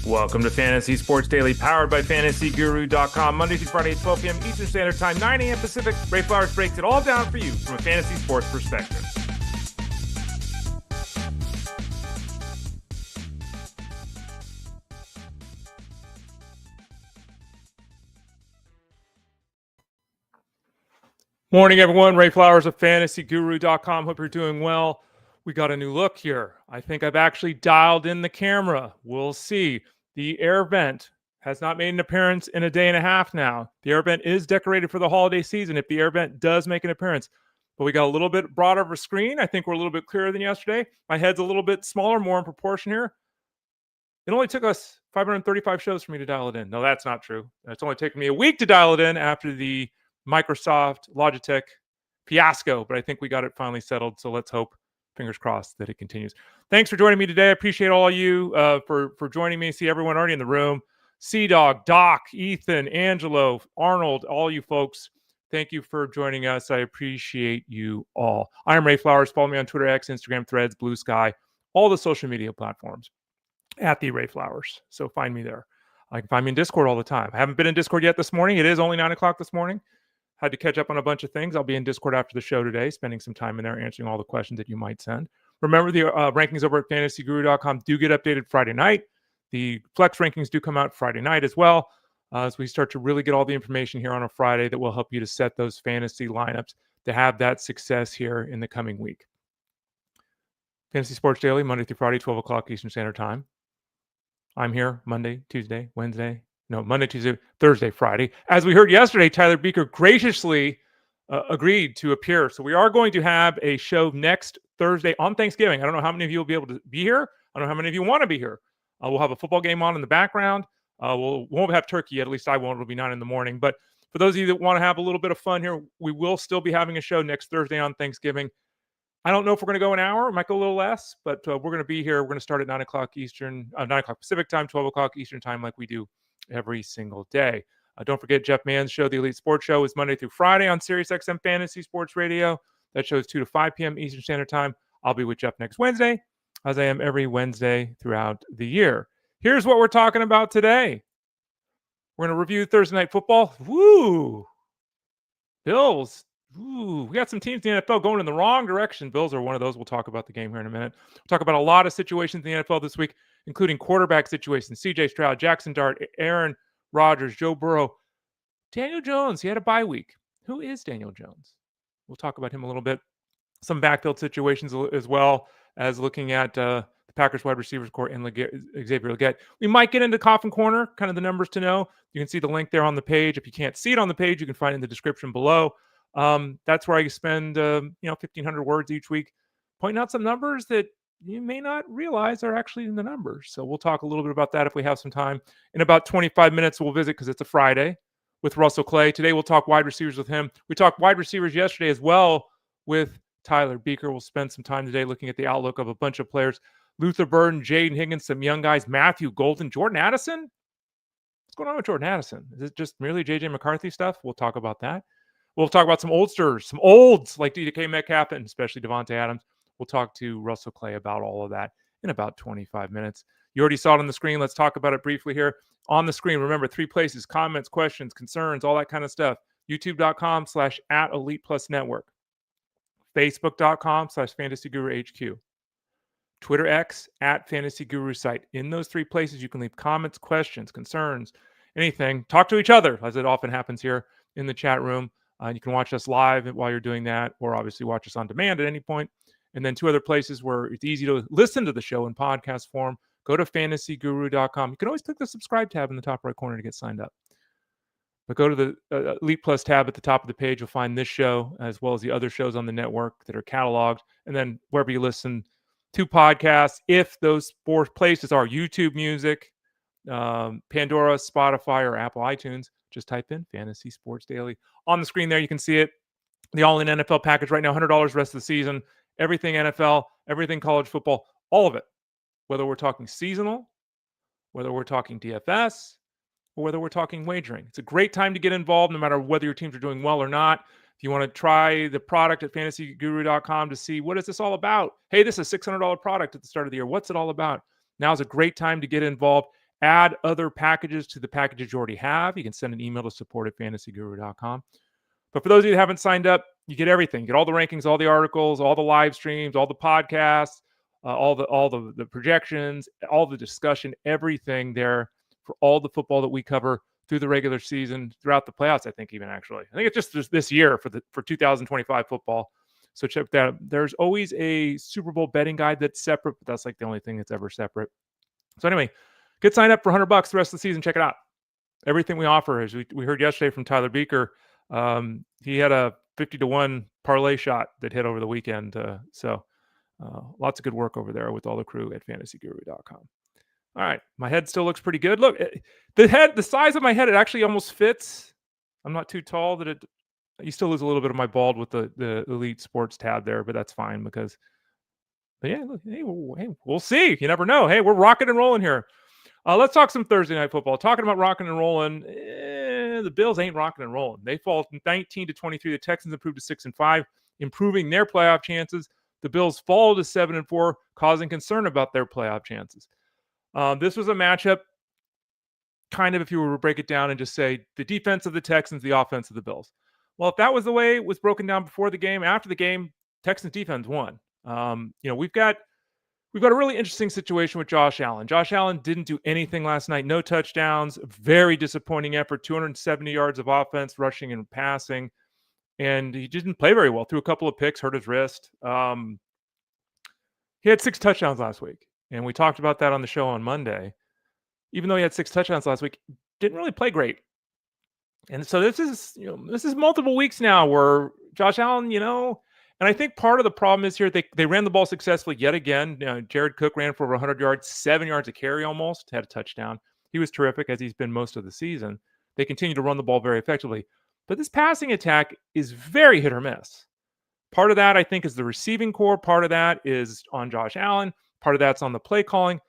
Welcome to Fantasy Sports Daily, powered by FantasyGuru.com. Monday through Friday at 12 p.m. Eastern Standard Time, 9 a.m. Pacific. Ray Flowers breaks it all down for you from a fantasy sports perspective. Morning, everyone. Ray Flowers of FantasyGuru.com. Hope you're doing well. We got a new look here. I think I've actually dialed in the camera. We'll see. The air vent has not made an appearance in a day and a half now. The air vent is decorated for the holiday season if the air vent does make an appearance. But we got a little bit broader of a screen. I think we're a little bit clearer than yesterday. My head's a little bit smaller, more in proportion here. It only took us 535 shows for me to dial it in. No, that's not true. It's only taken me a week to dial it in after the Microsoft Logitech fiasco. But I think we got it finally settled. So let's hope, fingers crossed, that it continues. Thanks for joining me today. I appreciate all of you for joining me. See everyone already in the room. C-Dog, Doc, Ethan, Angelo, Arnold, all you folks. Thank you for joining us. I appreciate you all. I am Ray Flowers. Follow me on Twitter, X, Instagram, Threads, Blue Sky, all the social media platforms at the Ray Flowers. So find me there. I can find me in Discord all the time. I haven't been in Discord yet this morning. It is only 9 o'clock this morning. Had to catch up on a bunch of things. I'll be in Discord after the show today, spending some time in there answering all the questions that you might send. Remember, the rankings over at FantasyGuru.com do get updated Friday night. The flex rankings do come out Friday night as well, as we start to really get all the information here on a Friday that will help you to set those fantasy lineups to have that success here in the coming week. Fantasy Sports Daily, Monday through Friday, 12 o'clock Eastern Standard Time. I'm here Monday, Tuesday, Wednesday. No, Monday, Tuesday, Thursday, Friday. As we heard yesterday, Tyler Beaker graciously agreed to appear. So we are going to have a show next Thursday on Thanksgiving. I don't know how many of you will be able to be here. I don't know how many of you want to be here. We'll have a football game on in the background. We won't have turkey yet. At least I won't. It'll be 9 in the morning. But for those of you that want to have a little bit of fun here, we will still be having a show next Thursday on Thanksgiving. I don't know if we're going to go an hour. It might go a little less, but we're going to be here. We're going to start at 9 o'clock Eastern, 9 o'clock Pacific time, 12 o'clock Eastern time, like we do every single day. Don't forget Jeff Mann's show, The Elite Sports Show, is Monday through Friday on SiriusXM Fantasy Sports Radio. That show is 2 to 5 p.m. Eastern Standard Time. I'll be with Jeff next Wednesday, as I am every Wednesday throughout the year. Here's what we're talking about today. We're going to review Thursday Night Football. Woo! Bills. Ooh, we got some teams in the NFL going in the wrong direction. Bills are one of those. We'll talk about the game here in a minute. We'll talk about a lot of situations in the NFL this week, including quarterback situations. CJ Stroud, Jaxson Dart, Aaron Rodgers, Joe Burrow, Daniel Jones. He had a bye week. Who is Daniel Jones? We'll talk about him a little bit. Some backfield situations as well as looking at the Packers wide receivers court and Xavier Legette. We might get into Coffin Corner, kind of the numbers to know. You can see the link there on the page. If you can't see it on the page, you can find it in the description below. That's where I spend 1,500 words each week pointing out some numbers that you may not realize are actually in the numbers. So we'll talk a little bit about that if we have some time. In about 25 minutes, we'll visit, because it's a Friday, with Russell Clay. Today we'll talk wide receivers with him. We talked wide receivers yesterday as well with Tyler Beaker. We'll spend some time today looking at the outlook of a bunch of players. Luther Burden, Jayden, Higgins, some young guys, Matthew Golden, Jordan Addison. What's going on with Jordan Addison? Is it just merely J.J. McCarthy stuff? We'll talk about that. We'll talk about some oldsters, some olds like DK Metcalf and especially Davante Adams. We'll talk to Russell Clay about all of that in about 25 minutes. You already saw it on the screen. Let's talk about it briefly here. On the screen, remember, 3 places: comments, questions, concerns, all that kind of stuff. YouTube.com/@ElitePlusNetwork. Facebook.com/FantasyGuruHQ. Twitter X @FantasyGuruSite. In those 3 places, you can leave comments, questions, concerns, anything. Talk to each other, as it often happens here in the chat room. You can watch us live while you're doing that, or obviously watch us on demand at any point. And then 2 other places where it's easy to listen to the show in podcast form. Go to FantasyGuru.com. You can always click the subscribe tab in the top right corner to get signed up. But go to the Elite Plus tab at the top of the page. You'll find this show as well as the other shows on the network that are cataloged. And then wherever you listen to podcasts, if those 4 places are YouTube Music, Pandora, Spotify, or Apple iTunes, just type in Fantasy Sports Daily. On the screen there, you can see it. The all-in NFL package right now, $100 rest of the season. Everything NFL, everything college football, all of it. Whether we're talking seasonal, whether we're talking DFS, or whether we're talking wagering. It's a great time to get involved, no matter whether your teams are doing well or not. If you want to try the product at fantasyguru.com to see what is this all about. Hey, this is a $600 product at the start of the year. What's it all about? Now is a great time to get involved. Add other packages to the packages you already have. You can send an email to support@fantasyguru.com. But for those of you that haven't signed up, you get everything. You get all the rankings, all the articles, all the live streams, all the podcasts, all the projections, all the discussion, everything there for all the football that we cover through the regular season, throughout the playoffs. I think it's just this year for 2025 football. So check that out. There's always a Super Bowl betting guide that's separate, but that's like the only thing that's ever separate. So anyway, get signed up for $100 the rest of the season. Check it out. Everything we offer, as we heard yesterday from Tyler Beaker, he had a 50-1 parlay shot that hit over the weekend. So lots of good work over there with all the crew at fantasyguru.com. All right. My head still looks pretty good. Look, the size of my head, it actually almost fits. I'm not too tall you still lose a little bit of my bald with the Elite Sports tab there, but that's fine but yeah, look, hey, we'll see. You never know. Hey, we're rocking and rolling here. Let's talk some Thursday night football. Talking about rocking and rolling, the Bills ain't rocking and rolling. They fall 19-23. The Texans improved to 6-5, improving their playoff chances. The Bills fall to 7-4, causing concern about their playoff chances. This was a matchup, kind of, if you were to break it down and just say the defense of the Texans, the offense of the Bills. Well, if that was the way it was broken down before the game, after the game, Texans defense won. We've got a really interesting situation with Josh Allen. Josh Allen didn't do anything last night. No touchdowns. Very disappointing effort. 270 yards of offense, rushing and passing. And he didn't play very well. Threw a couple of picks, hurt his wrist. He had 6 touchdowns last week. And we talked about that on the show on Monday. Even though he had 6 touchdowns last week, didn't really play great. And so this is multiple weeks now where Josh Allen, and I think part of the problem is here, they ran the ball successfully yet again. Jared Cook ran for over 100 yards, 7 yards a carry almost, had a touchdown. He was terrific, as he's been most of the season. They continue to run the ball very effectively. But this passing attack is very hit or miss. Part of that, I think, is the receiving core. Part of that is on Josh Allen. Part of that's on the play calling.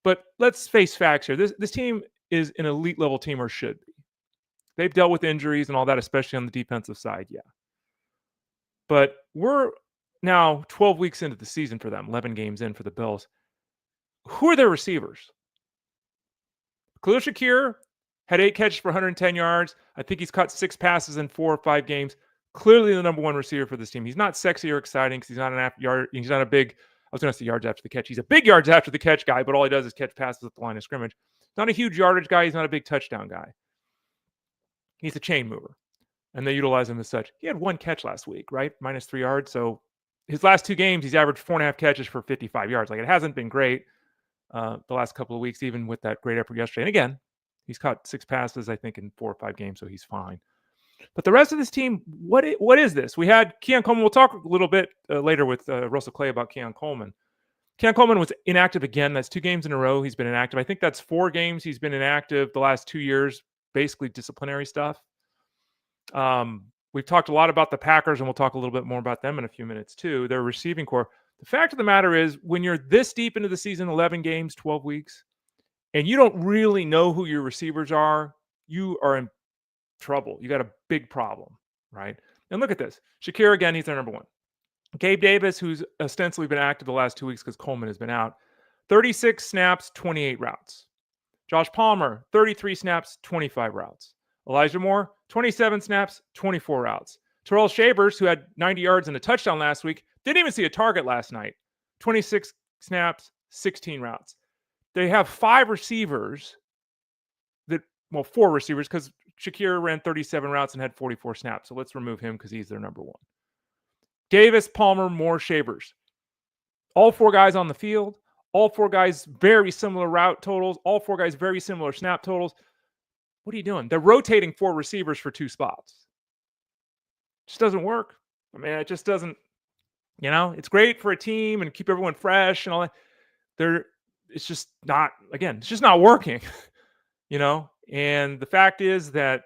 But let's face facts here. This team is an elite level team, or should be. They've dealt with injuries and all that, especially on the defensive side, yeah. But we're now 12 weeks into the season for them, 11 games in for the Bills. Who are their receivers? Khalil Shakir had 8 catches for 110 yards. I think he's caught 6 passes in 4 or 5 games. Clearly the number one receiver for this team. He's not sexy or exciting because he's not a big, I was going to say yards after the catch. He's a big yards after the catch guy, but all he does is catch passes at the line of scrimmage. Not a huge yardage guy. He's not a big touchdown guy. He's a chain mover, and they utilize him as such. He had 1 catch last week, right? -3 yards. So his last 2 games, he's averaged 4.5 catches for 55 yards. Like, it hasn't been great the last couple of weeks, even with that great effort yesterday. And again, he's caught 6 passes, I think, in 4 or 5 games, so he's fine. But the rest of this team, what is this? We had Keon Coleman. We'll talk a little bit later with Russell Clay about Keon Coleman. Keon Coleman was inactive again. That's 2 games in a row he's been inactive. I think that's 4 games he's been inactive the last 2 years, basically disciplinary stuff. We've talked a lot about the Packers, and we'll talk a little bit more about them in a few minutes too. Their receiving core. The fact of the matter is, when you're this deep into the season, 11 games, 12 weeks, and you don't really know who your receivers are, you are in trouble. You got a big problem, right? And look at this. Shakir, again, he's their number one. Gabe Davis, who's ostensibly been active the last 2 weeks because Coleman has been out, 36 snaps, 28 routes. Josh Palmer, 33 snaps, 25 routes. Elijah Moore, 27 snaps, 24 routes. Terrell Shavers, who had 90 yards and a touchdown last week, didn't even see a target last night. 26 snaps, 16 routes. They have 4 receivers, because Shakir ran 37 routes and had 44 snaps. So let's remove him because he's their number one. Davis, Palmer, Moore, Shavers. All 4 guys on the field. All 4 guys, very similar route totals. All 4 guys, very similar snap totals. What are you doing? They're rotating 4 receivers for 2 spots. It just doesn't work. I mean, it just doesn't, it's great for a team and keep everyone fresh and all that. It's just not working, And the fact is that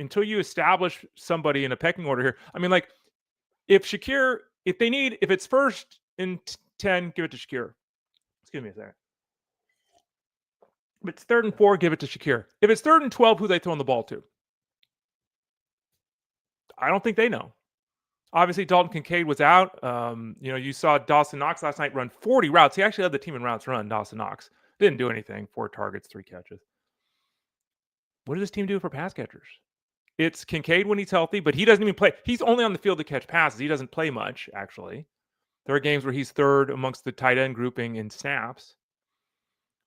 until you establish somebody in a pecking order here, I mean, like, if it's first and 10, give it to Shakir. Excuse me a second. If it's 3rd and 4, give it to Shakir. If it's 3rd and 12, who they throwing the ball to? I don't think they know. Obviously, Dalton Kincaid was out. You saw Dawson Knox last night run 40 routes. He actually led the team in routes run, Dawson Knox. Didn't do anything. 4 targets, 3 catches. What does this team do for pass catchers? It's Kincaid when he's healthy, but he doesn't even play. He's only on the field to catch passes. He doesn't play much, actually. There are games where he's third amongst the tight end grouping in snaps.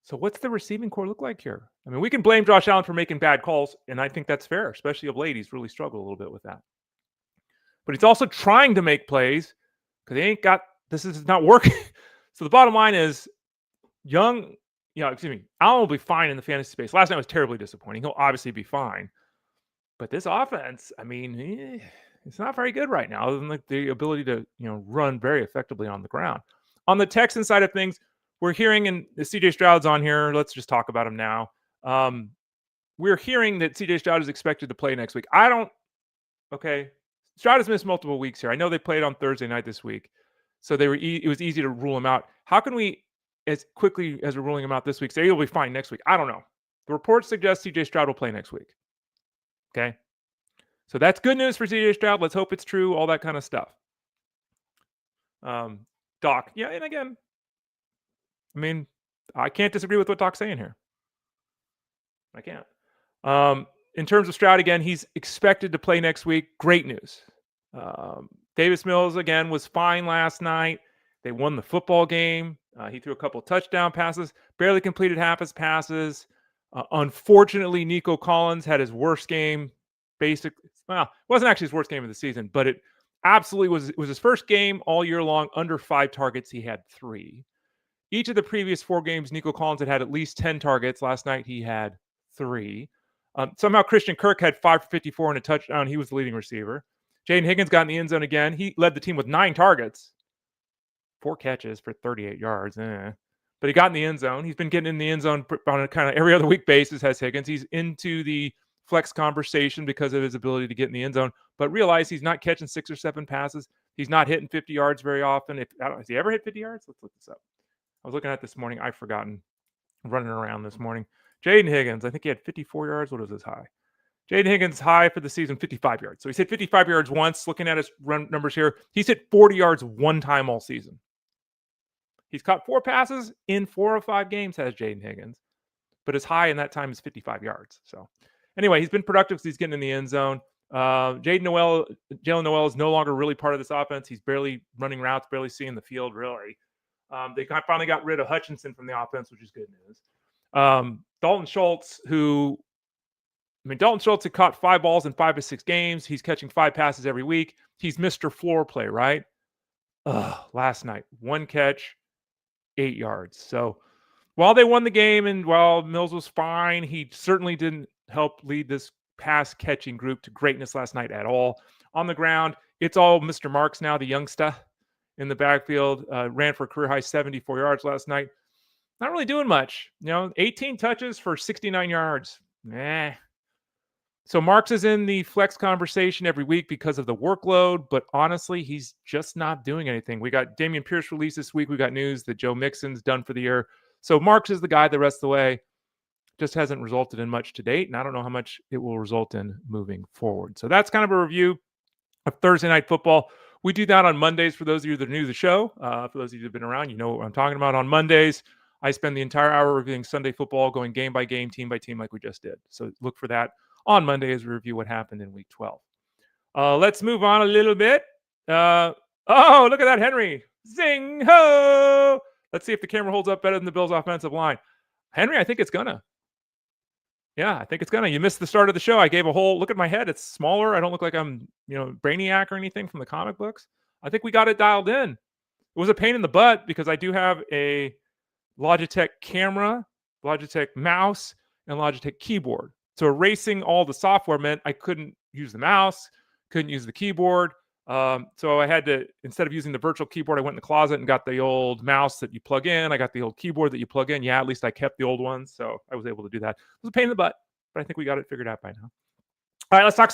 So what's the receiving core look like here? I mean, we can blame Josh Allen for making bad calls, and I think that's fair, especially of late. He's really struggled a little bit with that. But he's also trying to make plays because this is not working. So the bottom line is Allen will be fine in the fantasy space. Last night was terribly disappointing. He'll obviously be fine. But this offense, it's not very good right now, other than the ability to, run very effectively on the ground. On the Texan side of things, we're hearing, and CJ Stroud's on here. Let's just talk about him now. We're hearing that CJ Stroud is expected to play next week. Stroud has missed multiple weeks here. I know they played on Thursday night this week, so it was easy to rule him out. How can we, as quickly as we're ruling him out this week, say he'll be fine next week? I don't know. The reports suggest CJ Stroud will play next week. Okay? So that's good news for CJ Stroud. Let's hope it's true, all that kind of stuff. Doc, yeah, and again, I can't disagree with what Doc's saying here. I can't. In terms of Stroud, again, he's expected to play next week. Great news. Davis Mills, again, was fine last night. They won the football game. He threw a couple touchdown passes, barely completed half his passes. Unfortunately, Nico Collins had his worst game. It wasn't actually his worst game of the season, but it absolutely was his first game all year long under 5 targets. He had 3. Each of the previous 4 games, Nico Collins had at least 10 targets. Last night, he had 3. Somehow Christian Kirk had 5 for 54 and a touchdown. He was the leading receiver. Jayden Higgins got in the end zone again. He led the team with 9 targets, 4 catches for 38 yards. But he got in the end zone. He's been getting in the end zone on a kind of every other week basis, has Higgins. He's into the flex conversation because of his ability to get in the end zone. But realize he's not catching 6 or 7 passes. He's not hitting 50 yards very often. Has he ever hit 50 yards? Let's look this up. I was looking at this morning. I've forgotten. Running around this morning. Jayden Higgins, I think he had 54 yards. What was his high? Jayden Higgins' high for the season, 55 yards. So he's hit 55 yards once. Looking at his run numbers here, he's hit 40 yards one time all season. He's caught 4 passes in 4 of 5 games, has Jayden Higgins. But his high in that time is 55 yards. So anyway, he's been productive because he's getting in the end zone. Jalen Noel is no longer really part of this offense. He's barely running routes, barely seeing the field, really. They finally got rid of Hutchinson from the offense, which is good news. Dalton Schultz had caught 5 balls in 5 of 6 games. He's catching 5 passes every week. He's Mr. Floor Play, right? Last night, 1 catch, 8 yards. So while they won the game and while Mills was fine, he certainly didn't help lead this pass catching group to greatness last night at all. On the ground, it's all Mr. Marks now, the youngster in the backfield. Ran for a career high 74 yards last night. Not really doing much. 18 touches for 69 yards. So Marks is in the flex conversation every week because of the workload, but honestly, he's just not doing anything. We got Dameon Pierce released this week. We got news that Joe Mixon's done for the year. So Marks is the guy the rest of the way. Just hasn't resulted in much to date, and I don't know how much it will result in moving forward. So that's kind of a review of Thursday Night Football. We do that on Mondays for those of you that are new to the show. For those of you that have been around, you know what I'm talking about. On Mondays, I spend the entire hour reviewing Sunday football, going game by game, team by team like we just did. So look for that on Monday as we review what happened in Week 12. Let's move on a little bit. Look at that, Henry. Zing ho! Let's see if the camera holds up better than the Bills' offensive line. Henry, I think it's gonna. Yeah, I think it's gonna. You missed the start of the show. I gave a whole look at my head. It's smaller. I don't look like I'm, Brainiac or anything from the comic books. I think we got it dialed in. It was a pain in the butt because I do have a Logitech camera, Logitech mouse, and Logitech keyboard. So erasing all the software meant I couldn't use the mouse, couldn't use the keyboard. So I had to, instead of using the virtual keyboard, I went in the closet and got the old mouse that you plug in. I got the old keyboard that you plug in. Yeah, at least I kept the old one, so I was able to do that. It was a pain in the butt, but I think we got it figured out by now. All right, let's talk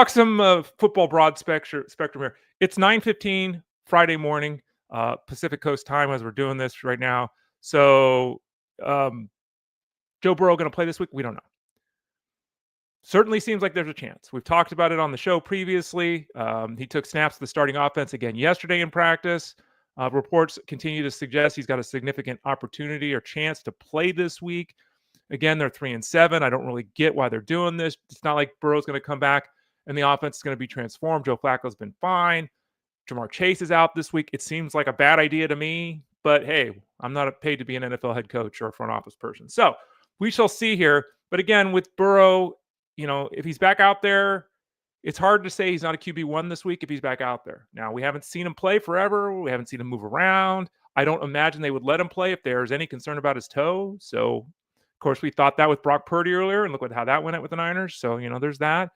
some football broad spectrum here. It's 9:15 Friday morning, Pacific Coast time as we're doing this right now. So Joe Burrow going to play this week? We don't know. certainly seems like there's a chance. We've talked about it on the show previously. He took snaps of the starting offense again yesterday in practice. Reports continue to suggest he's got a significant opportunity or chance to play this week. Again, they're 3-7. I don't really get why they're doing this. It's not like Burrow's going to come back and the offense is going to be transformed. Joe Flacco's been fine. Jamar Chase is out this week. It seems like a bad idea to me, but hey, I'm not paid to be an NFL head coach or a front office person. So we shall see here. But again, with Burrow, if he's back out there, it's hard to say he's not a QB1 this week if he's back out there. Now, we haven't seen him play forever. We haven't seen him move around. I don't imagine they would let him play if there's any concern about his toe. So, of course, we thought that with Brock Purdy earlier, and look how that went out with the Niners. So, there's that.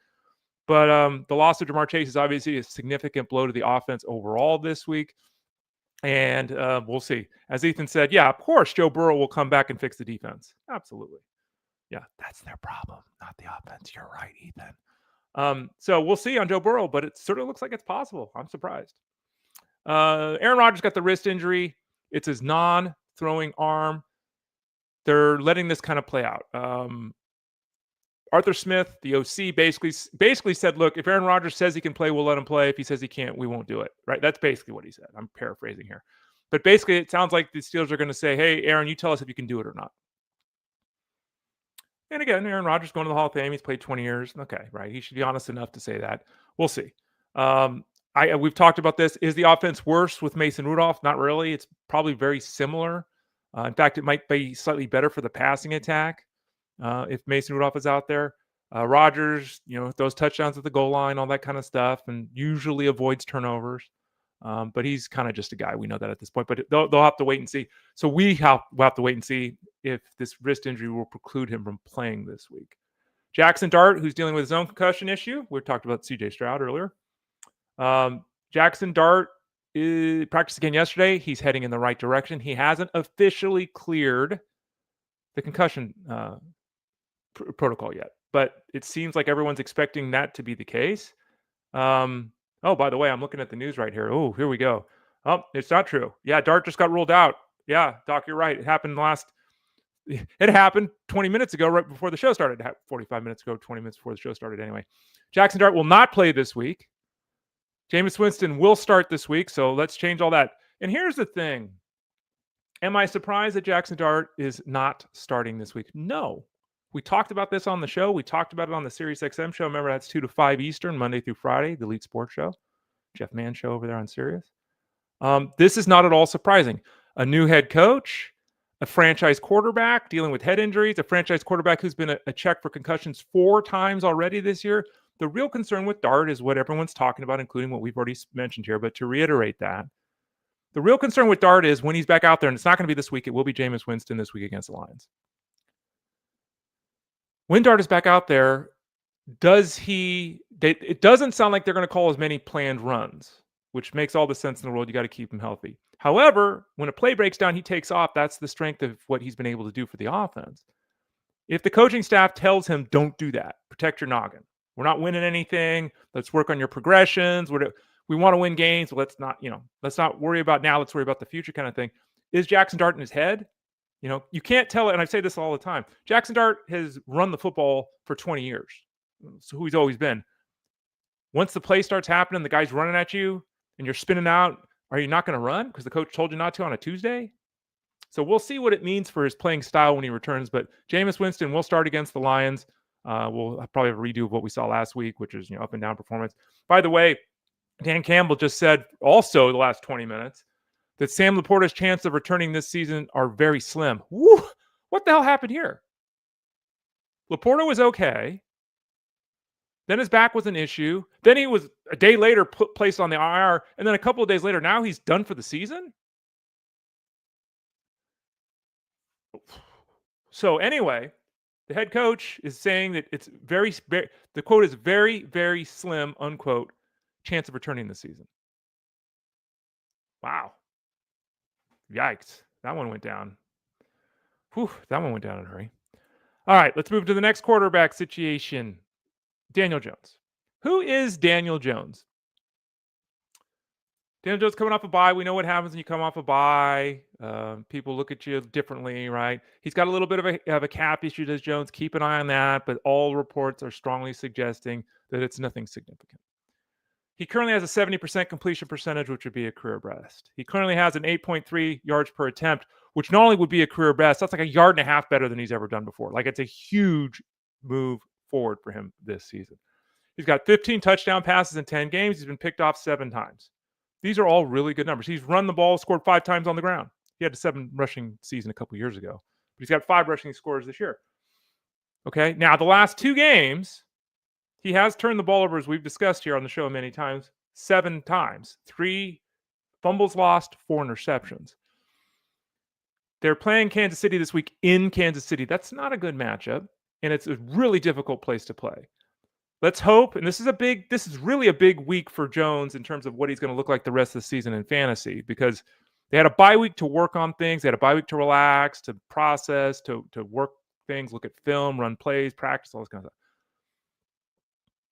But the loss of Jamar Chase is obviously a significant blow to the offense overall this week. And we'll see. As Ethan said, yeah, of course, Joe Burrow will come back and fix the defense. Absolutely. Yeah, that's their problem, not the offense. You're right, Ethan. So we'll see on Joe Burrow, but it sort of looks like it's possible. I'm surprised. Aaron Rodgers got the wrist injury. It's his non-throwing arm. They're letting this kind of play out. Arthur Smith, the OC, basically said, look, if Aaron Rodgers says he can play, we'll let him play. If he says he can't, we won't do it. Right? That's basically what he said. I'm paraphrasing here. But basically, it sounds like the Steelers are going to say, hey, Aaron, you tell us if you can do it or not. And again, Aaron Rodgers going to the Hall of Fame. He's played 20 years. Okay, right. He should be honest enough to say that. We'll see. We've talked about this. Is the offense worse with Mason Rudolph? Not really. It's probably very similar. In fact, it might be slightly better for the passing attack if Mason Rudolph is out there. Rodgers, throws touchdowns at the goal line, all that kind of stuff, and usually avoids turnovers. But he's kind of just a guy. We know that at this point. But they'll have to wait and see. So we'll have to wait and see if this wrist injury will preclude him from playing this week. Jaxson Dart, who's dealing with his own concussion issue. We talked about CJ Stroud earlier. Jaxson Dart practiced again yesterday. He's heading in the right direction. He hasn't officially cleared the concussion protocol yet, but it seems like everyone's expecting that to be the case. Oh, by the way, I'm looking at the news right here. Oh, here we go. Oh, it's not true. Yeah, Dart just got ruled out. Yeah, Doc, you're right. It happened 20 minutes ago, right before the show started. 45 minutes ago, 20 minutes before the show started anyway. Jaxson Dart will not play this week. Jameis Winston will start this week, so let's change all that. And here's the thing. Am I surprised that Jaxson Dart is not starting this week? No. We talked about this on the show. We talked about it on the Sirius XM show. Remember, that's 2 to 5 Eastern, Monday through Friday, the Elite Sports Show. Jeff Mann show over there on Sirius. This is not at all surprising. A new head coach, a franchise quarterback dealing with head injuries, a franchise quarterback who's been a check for concussions 4 times already this year. The real concern with Dart is what everyone's talking about, including what we've already mentioned here. But to reiterate that, the real concern with Dart is when he's back out there, and it's not going to be this week, it will be Jameis Winston this week against the Lions. When Dart is back out there, it doesn't sound like they're going to call as many planned runs, which makes all the sense in the world. You got to keep him healthy. However, when a play breaks down, he takes off. That's the strength of what he's been able to do for the offense. If the coaching staff tells him, don't do that, protect your noggin. We're not winning anything. Let's work on your progressions. We want to win games. Let's not worry about now. Let's worry about the future kind of thing. Is Jaxson Dart in his head? You can't tell it, and I say this all the time. Jaxson Dart has run the football for 20 years. So who he's always been. Once the play starts happening, the guy's running at you, and you're spinning out, are you not going to run because the coach told you not to on a Tuesday? So we'll see what it means for his playing style when he returns. But Jameis Winston will start against the Lions. We'll probably have a redo of what we saw last week, which is up and down performance. By the way, Dan Campbell just said also the last 20 minutes that Sam Laporta's chance of returning this season are very slim. Woo! What the hell happened here? Laporta was okay. Then his back was an issue. Then he was a day later placed on the IR. And then a couple of days later, now he's done for the season? So anyway, the head coach is saying that it's the quote is very, very slim, unquote, chance of returning this season. Wow. Yikes. That one went down. Whew, that one went down in a hurry. All right, let's move to the next quarterback situation. Daniel Jones. Who is Daniel Jones? Daniel Jones coming off a bye. We know what happens when you come off a bye. People look at you differently, right? He's got a little bit of a cap issue, does Jones. Keep an eye on that, but all reports are strongly suggesting that it's nothing significant. He currently has a 70% completion percentage, which would be a career best. He currently has an 8.3 yards per attempt, which not only would be a career best, that's like 1.5 yards better than he's ever done before. Like, it's a huge move forward for him this season. He's got 15 touchdown passes in 10 games. He's been picked off 7 times. These are all really good numbers. He's run the ball, scored 5 times on the ground. He had a 7 rushing season a couple years ago, but he's got 5 rushing scores this year. Okay, now the last 2 games, he has turned the ball over, as we've discussed here on the show many times, 7 times. 3 fumbles lost, 4 interceptions. They're playing Kansas City this week in Kansas City. That's not a good matchup, and it's a really difficult place to play. Let's hope, and this is really a big week for Jones in terms of what he's going to look like the rest of the season in fantasy, because they had a bye week to work on things. They had a bye week to relax, to process, to work things, look at film, run plays, practice, all this kind of stuff.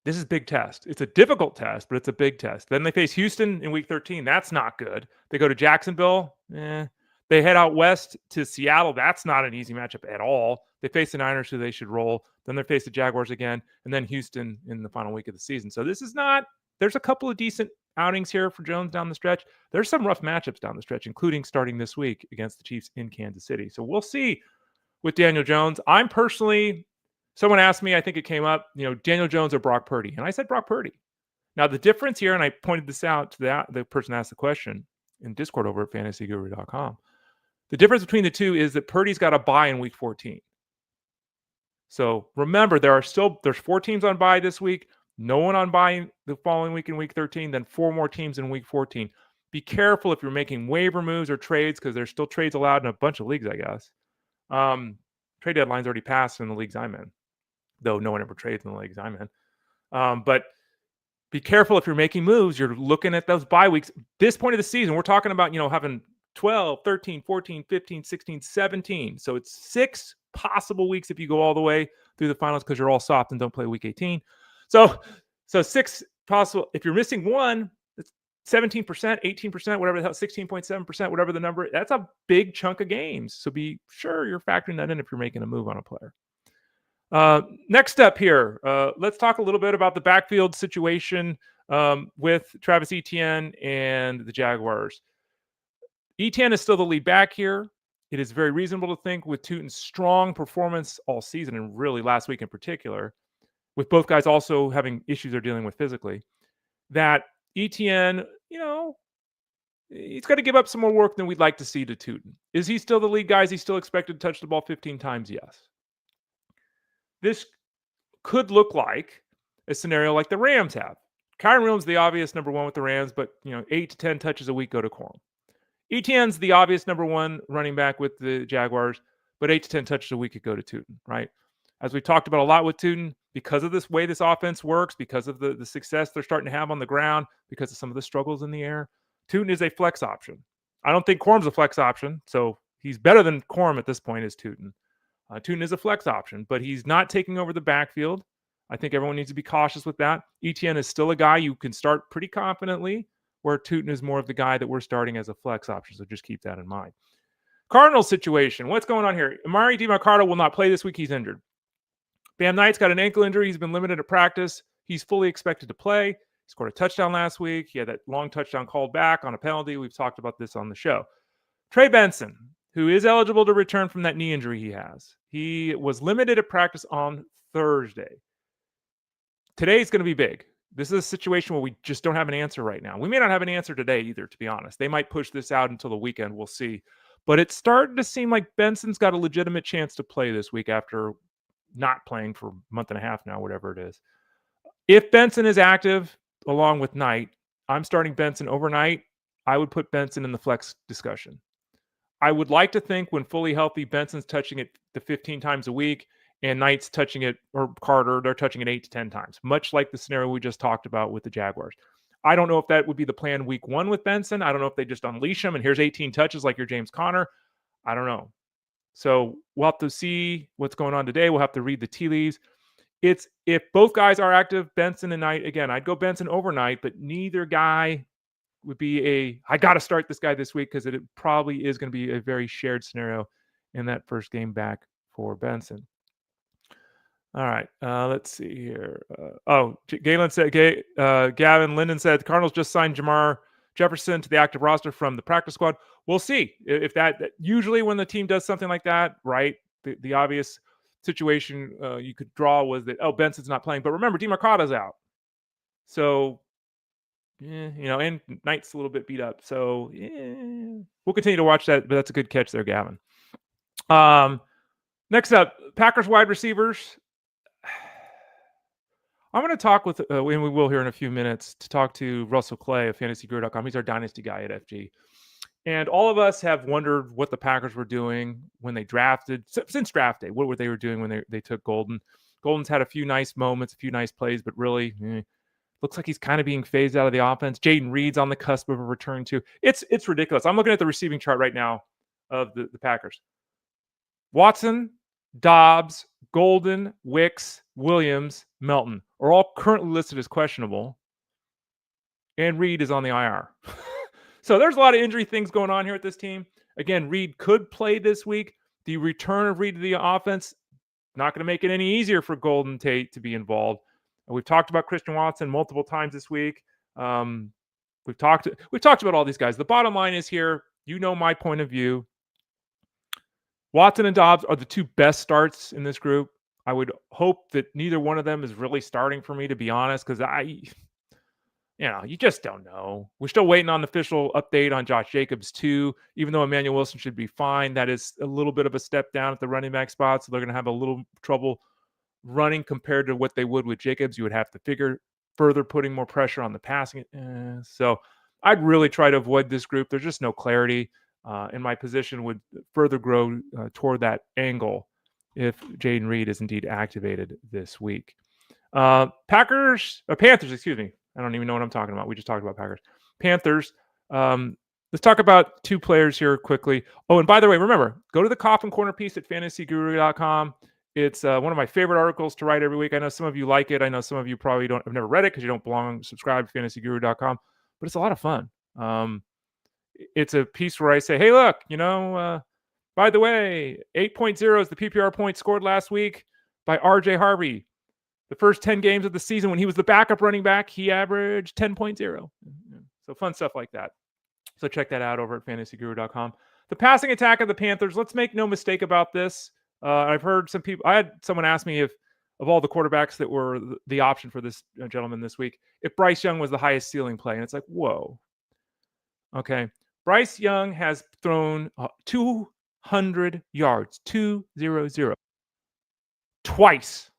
This is a big test. It's a difficult test, but it's a big test. Then they face Houston in week 13. That's not good. They go to Jacksonville. They head out west to Seattle. That's not an easy matchup at all. They face the Niners, who they should roll. Then they face the Jaguars again, and then Houston in the final week of the season. So this is not – there's a couple of decent outings here for Jones down the stretch. There's some rough matchups down the stretch, including starting this week against the Chiefs in Kansas City. So we'll see with Daniel Jones. I'm personally – someone asked me, I think it came up, Daniel Jones or Brock Purdy. And I said Brock Purdy. Now, the difference here, and I pointed this out to the person asked the question in Discord over at fantasyguru.com. The difference between the two is that Purdy's got a bye in week 14. So remember, there's 4 teams on bye this week, no one on bye the following week in week 13, then 4 more teams in week 14. Be careful if you're making waiver moves or trades, because there's still trades allowed in a bunch of leagues, I guess. Trade deadline's already passed in the leagues I'm in, though no one ever trades in the leagues I'm in. But be careful if you're making moves. You're looking at those bye weeks. This point of the season, we're talking about, having 12, 13, 14, 15, 16, 17. So it's 6 possible weeks if you go all the way through the finals, because you're all soft and don't play week 18. So 6 possible. If you're missing one, it's 17%, 18%, whatever the hell, 16.7%, whatever the number. That's a big chunk of games. So be sure you're factoring that in if you're making a move on a player. Next up here, let's talk a little bit about the backfield situation with Travis Etienne and the Jaguars. Etienne is still the lead back here. It is very reasonable to think, with Tutin's strong performance all season, and really last week in particular, with both guys also having issues they're dealing with physically, that Etienne, he's got to give up some more work than we'd like to see to Tutin. Is he still the lead guy? Is he still expected to touch the ball 15 times? Yes. This could look like a scenario like the Rams have. Kyren Williams, the obvious number 1 with the Rams, but 8 to 10 touches a week go to Corum. Etienne's the obvious number 1 running back with the Jaguars, but 8 to 10 touches a week could go to Tutin, right? As we talked about a lot with Tutin, because of this way this offense works, because of the success they're starting to have on the ground, because of some of the struggles in the air, Tutin is a flex option. I don't think Corum's a flex option, so he's better than Corum at this point is Tutin. Tutin is a flex option, but he's not taking over the backfield. I think everyone needs to be cautious with that. Etienne is still a guy you can start pretty confidently, where Tutin is more of the guy that we're starting as a flex option, so just keep that in mind. Cardinals situation. What's going on here? Amari DiMercado will not play this week. He's injured. Bam Knight's got an ankle injury. He's been limited at practice. He's fully expected to play. He scored a touchdown last week. He had that long touchdown called back on a penalty. We've talked about this on the show. Tre Benson, who is eligible to return from that knee injury he has. He was limited at practice on Thursday. Today's going to be big. This is a situation where we just don't have an answer right now. We may not have an answer today either, to be honest. They might push this out until the weekend. We'll see. But it's starting to seem like Benson's got a legitimate chance to play this week after not playing for a month and a half now, whatever it is. If Benson is active along with Knight, I'm starting Benson overnight. I would put Benson in the flex discussion. I would like to think when fully healthy, Benson's touching it the 15 times a week, and Knight's touching it, or Carter, they're touching it 8 to 10 times, much like the scenario we just talked about with the Jaguars. I don't know if that would be the plan week 1 with Benson. I don't know if they just unleash him and here's 18 touches like your James Conner. I don't know. So we'll have to see what's going on today. We'll have to read the tea leaves. It's if both guys are active, Benson and Knight, again, I'd go Benson overnight, but neither guy would be I got to start this guy this week because it probably is going to be a very shared scenario in that first game back for Benson. All right, let's see here. Galen said, Gavin Linden said the Cardinals just signed Jamar Jefferson to the active roster from the practice squad. We'll see if that usually when the team does something like that, right? The obvious situation you could draw was that, Benson's not playing. But remember, DeMarcada's out. So, and Knight's a little bit beat up. So, we'll continue to watch that. But that's a good catch there, Gavin. Next up, Packers wide receivers. I'm going to talk with, and we will here in a few minutes, to talk to Russell Clay of FantasyGuru.com. He's our dynasty guy at FG. And all of us have wondered what the Packers were doing when they drafted, since draft day, what they were doing when they took Golden. Golden's had a few nice moments, a few nice plays, but really looks like he's kind of being phased out of the offense. Jayden Reed's on the cusp of a return too. It's ridiculous. I'm looking at the receiving chart right now of the Packers. Watson, Dobbs, Golden, Wicks, Williams, Melton are all currently listed as questionable. And Reed is on the IR. So there's a lot of injury things going on here at this team. Again, Reed could play this week. The return of Reed to the offense, not going to make it any easier for Golden Tate to be involved. We've talked about Christian Watson multiple times this week. We've talked about all these guys. The bottom line is here, my point of view. Watson and Dobbs are the two best starts in this group. I would hope that neither one of them is really starting for me, to be honest, because you just don't know. We're still waiting on the official update on Josh Jacobs too. Even though Emmanuel Wilson should be fine, that is a little bit of a step down at the running back spot, so they're going to have a little trouble running compared to what they would with Jacobs. You would have to figure further putting more pressure on the passing. So I'd really try to avoid this group. There's just no clarity. And my position would further grow toward that angle if Jayden Reed is indeed activated this week. Panthers, excuse me. I don't even know what I'm talking about. We just talked about Packers. Panthers. Let's talk about two players here quickly. Oh, and by the way, remember, go to the Coffin Corner piece at fantasyguru.com. It's one of my favorite articles to write every week. I know some of you like it. I know some of you probably have never read it because you don't subscribe to fantasyguru.com, but it's a lot of fun. It's a piece where I say, hey, look, by the way, 8.0 is the PPR point scored last week by RJ Harvey. The first 10 games of the season when he was the backup running back, he averaged 10.0. So fun stuff like that. So check that out over at fantasyguru.com. The passing attack of the Panthers, let's make no mistake about this. I've heard I had someone ask me if, of all the quarterbacks that were the option for this gentleman this week, if Bryce Young was the highest ceiling play. And it's like, whoa. Okay. Bryce Young has thrown 200 yards, 200, twice.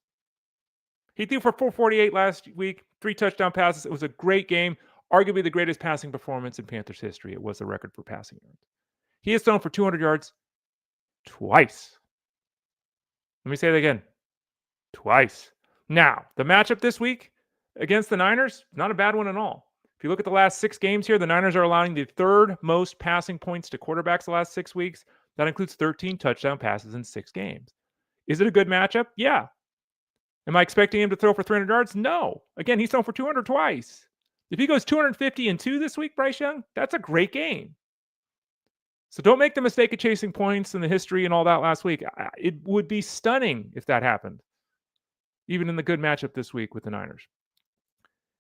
He threw for 448 last week, 3 touchdown passes. It was a great game, arguably the greatest passing performance in Panthers history. It was a record for passing yards. He has thrown for 200 yards twice. Let me say that again. Twice. Now, the matchup this week against the Niners, not a bad one at all. If you look at the last 6 games here, the Niners are allowing the third most passing points to quarterbacks the last 6 weeks. That includes 13 touchdown passes in 6 games. Is it a good matchup? Yeah. Am I expecting him to throw for 300 yards? No. Again, he's thrown for 200 twice. If he goes 250 and 2 this week, Bryce Young, that's a great game. So don't make the mistake of chasing points in the history and all that last week. It would be stunning if that happened, even in the good matchup this week with the Niners.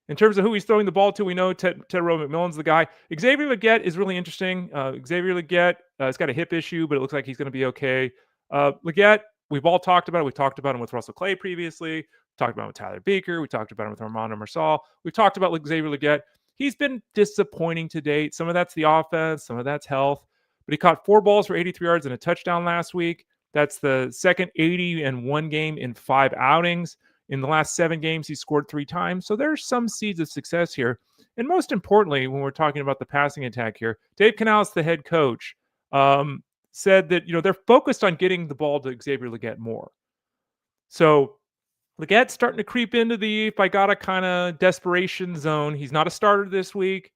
In terms of who he's throwing the ball to, we know Tedrow McMillan's the guy. Xavier Legette is really interesting. Xavier Legette has got a hip issue, but it looks like he's going to be okay. Legette, we've all talked about it. We've talked about him with Russell Clay previously. We talked about him with Tyler Baker. We talked about him with Armando Marsal. We've talked about Xavier Legette. He's been disappointing to date. Some of that's the offense. Some of that's health. But he caught 4 balls for 83 yards and a touchdown last week. That's the second 80-1 game in 5 outings. In the last 7 games, he scored 3 times. So there's some seeds of success here. And most importantly, when we're talking about the passing attack here, Dave Canales, the head coach, said that they're focused on getting the ball to Xavier Legette more. So Legette's starting to creep into the if I got a kind of desperation zone. He's not a starter this week.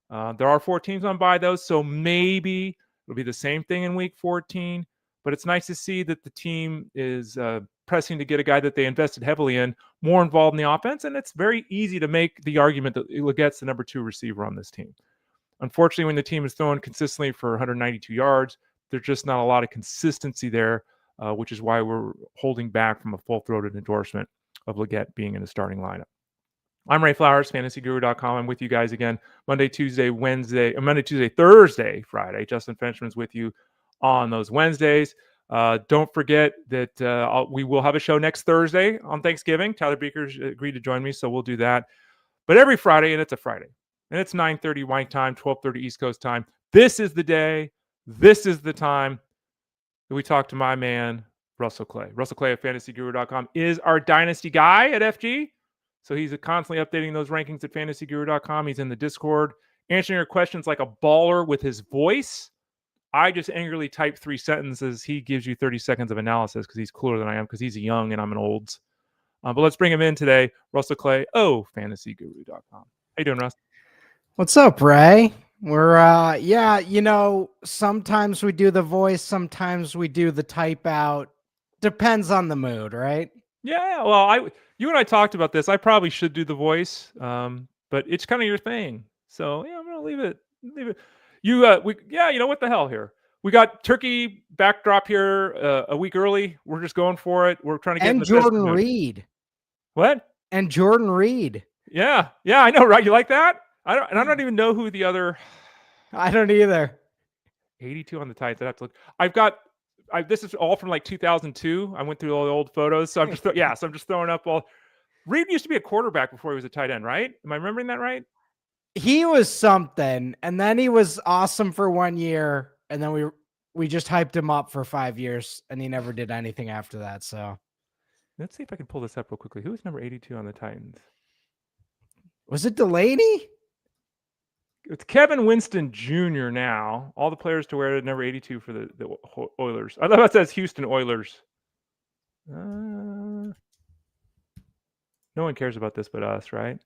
There are 4 teams on bye, though, so maybe it'll be the same thing in week 14. But it's nice to see that the team is pressing to get a guy that they invested heavily in more involved in the offense. And it's very easy to make the argument that Legette's the number 2 receiver on this team. Unfortunately, when the team is throwing consistently for 192 yards, there's just not a lot of consistency there, which is why we're holding back from a full-throated endorsement of Legette being in the starting lineup. I'm Ray Flowers, fantasyguru.com. I'm with you guys again Monday, Tuesday, Thursday, Friday. Justin Fenchman's with you on those Wednesdays. Don't forget that we will have a show next Thursday on Thanksgiving. Tyler Beaker's agreed to join me, so we'll do that. But every Friday, and it's a Friday, and it's 9:30 White time, 12:30 East Coast time. This is the day. This is the time that we talk to my man, Russell Clay. Russell Clay at fantasyguru.com is our dynasty guy at FG. So he's constantly updating those rankings at fantasyguru.com. He's in the Discord, answering your questions like a baller with his voice. I just angrily type 3 sentences. He gives you 30 seconds of analysis because he's cooler than I am because he's young and I'm an olds. But let's bring him in today. Russell Clay, fantasyguru.com. How you doing, Russ? What's up, Ray? We're, sometimes we do the voice, sometimes we do the type out. Depends on the mood, right? Yeah, well, you and I talked about this. I probably should do the voice, but it's kind of your thing. So yeah, I'm gonna leave it. You know what the hell here? We got turkey backdrop here a week early. We're just going for it. We're trying to get in the Jordan Reed. What? And Jordan Reed. Yeah, I know, right? You like that? I don't even know who the other. I don't either. 82 on the Titans. I have to look. This is all from like 2002. I went through all the old photos, so I'm just throwing up all. Reed used to be a quarterback before he was a tight end, right? Am I remembering that right? He was something, and then he was awesome for 1 year, and then we just hyped him up for 5 years, and he never did anything after that. So let's see if I can pull this up real quickly. Who was number 82 on the Titans? Was it Delaney? It's Kevin Winston Jr. now. All the players to wear number 82 for the Oilers. I love how it says Houston Oilers. No one cares about this but us, right?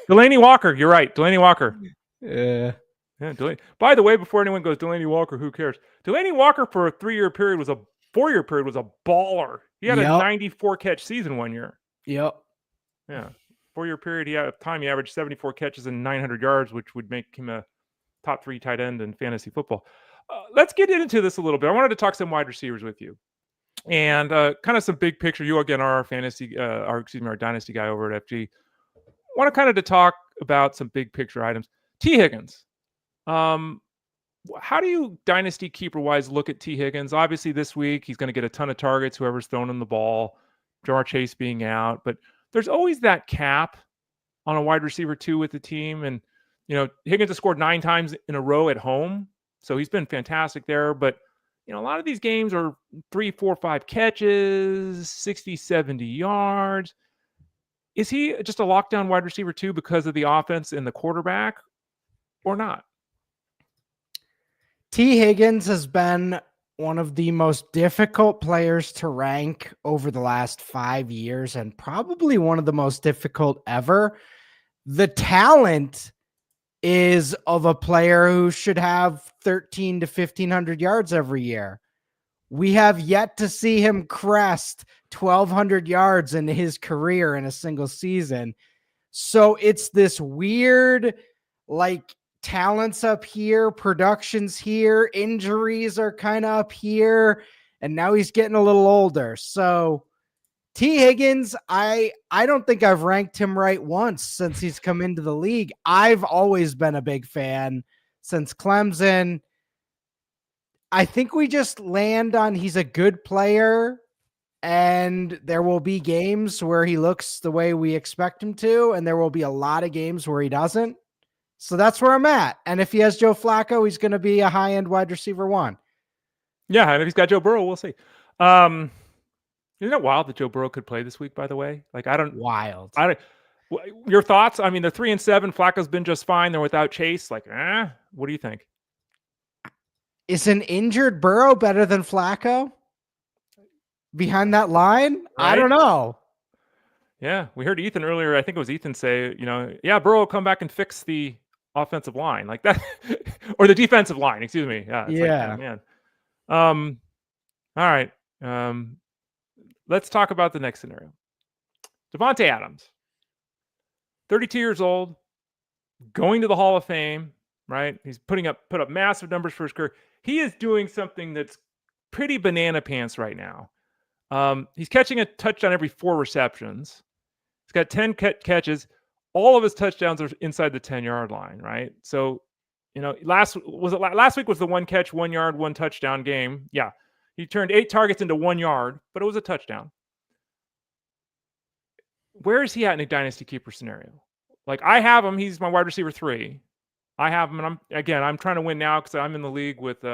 Delaney Walker. You're right. Delaney Walker. Yeah. By the way, before anyone goes, Delaney Walker, who cares? Delaney Walker for a 4-year period was a baller. He had a 94 catch season 1 year. Yep. Yeah. 4-year period, he averaged 74 catches and 900 yards, which would make him a top 3 tight end in fantasy football. Let's get into this a little bit. I wanted to talk some wide receivers with you, and kind of some big picture. You again are our dynasty guy over at FG. Want to kind of to talk about some big picture items. T. Higgins. How do you dynasty keeper wise look at T. Higgins? Obviously, this week he's going to get a ton of targets. Whoever's throwing him the ball, Jamar Chase being out, but there's always that cap on a wide receiver too with the team. And, Higgins has scored 9 times in a row at home. So he's been fantastic there. But, a lot of these games are 3, 4, 5 catches, 60, 70 yards. Is he just a lockdown wide receiver too because of the offense and the quarterback or not? T. Higgins has been one of the most difficult players to rank over the last 5 years and probably one of the most difficult ever. The talent is of a player who should have 1,300 to 1,500 yards every year. We have yet to see him crest 1,200 yards in his career in a single season. So it's this weird, talents up here, productions here, injuries are kind of up here, and now he's getting a little older. So T. Higgins, I don't think I've ranked him right once since he's come into the league. I've always been a big fan since Clemson. I think we just land on he's a good player, and there will be games where he looks the way we expect him to, and there will be a lot of games where he doesn't. So that's where I'm at. And if he has Joe Flacco, he's going to be a high-end wide receiver 1. Yeah, and if he's got Joe Burrow, we'll see. Isn't it wild that Joe Burrow could play this week, by the way? Wild. Your thoughts? I mean, they're 3-7. Flacco's been just fine. They're without Chase. What do you think? Is an injured Burrow better than Flacco? Behind that line? Right? I don't know. Yeah, we heard Ethan earlier. I think it was Ethan say, Burrow will come back and fix the offensive line like that, or the defensive line. Excuse me. Yeah. Man. All right. Let's talk about the next scenario. Davante Adams, 32 years old, going to the Hall of Fame. right? He's put up massive numbers for his career. He is doing something that's pretty banana pants right now. He's catching a touchdown every 4 receptions. He's got 10 catches. All of his touchdowns are inside the 10-yard line, right? So, last week was the 1 catch, 1 yard, 1 touchdown game. Yeah. He turned 8 targets into 1 yard, but it was a touchdown. Where is he at in a dynasty keeper scenario? Like, I have him. He's my wide receiver 3. I have him, and I'm trying to win now because I'm in the league with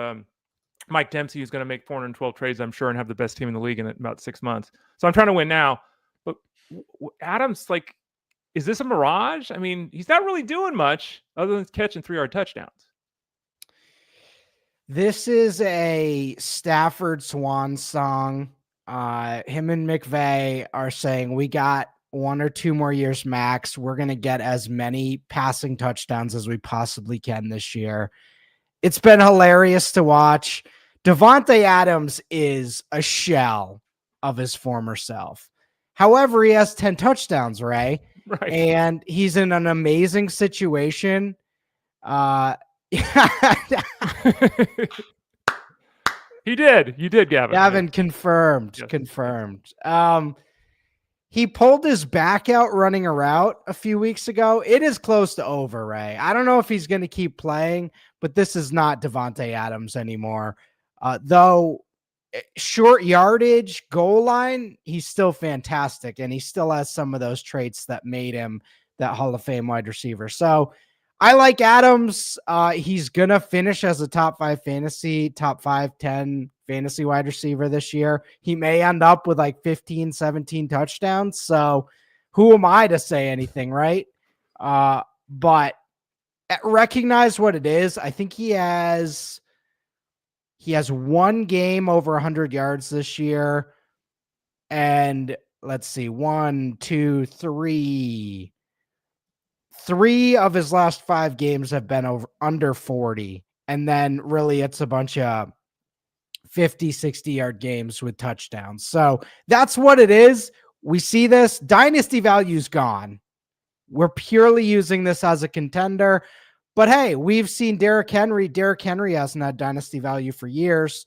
Mike Dempsey, who's going to make 412 trades, I'm sure, and have the best team in the league in about 6 months. So I'm trying to win now. But Adams, like, is this a mirage? I mean, he's not really doing much other than catching 3-yard touchdowns. This is a Stafford Swan song. Him and McVay are saying, we got 1 or 2 more years max. We're going to get as many passing touchdowns as we possibly can this year. It's been hilarious to watch. Davante Adams is a shell of his former self. However, he has 10 touchdowns, Ray. Right. And he's in an amazing situation. He did. You did, Gavin. Gavin, confirmed. Yes. Confirmed. He pulled his back out running a route a few weeks ago. It is close to over, Ray. I don't know if he's going to keep playing, but this is not Davante Adams anymore. Though short yardage, goal line, he's still fantastic, and he still has some of those traits that made him that Hall of Fame wide receiver. So I like Adams. He's going to finish as a top 5, 10 fantasy wide receiver this year. He may end up with like 15, 17 touchdowns. So who am I to say anything, right? But recognize what it is. I think he has 1 game over 100 yards this year. And let's see, 1, 2, 3. 3 of his last 5 games have been under 40. And then really it's a bunch of 50, 60-yard games with touchdowns. So that's what it is. We see this. Dynasty value's gone. We're purely using this as a contender. But hey, we've seen Derrick Henry. Derrick Henry hasn't had dynasty value for years.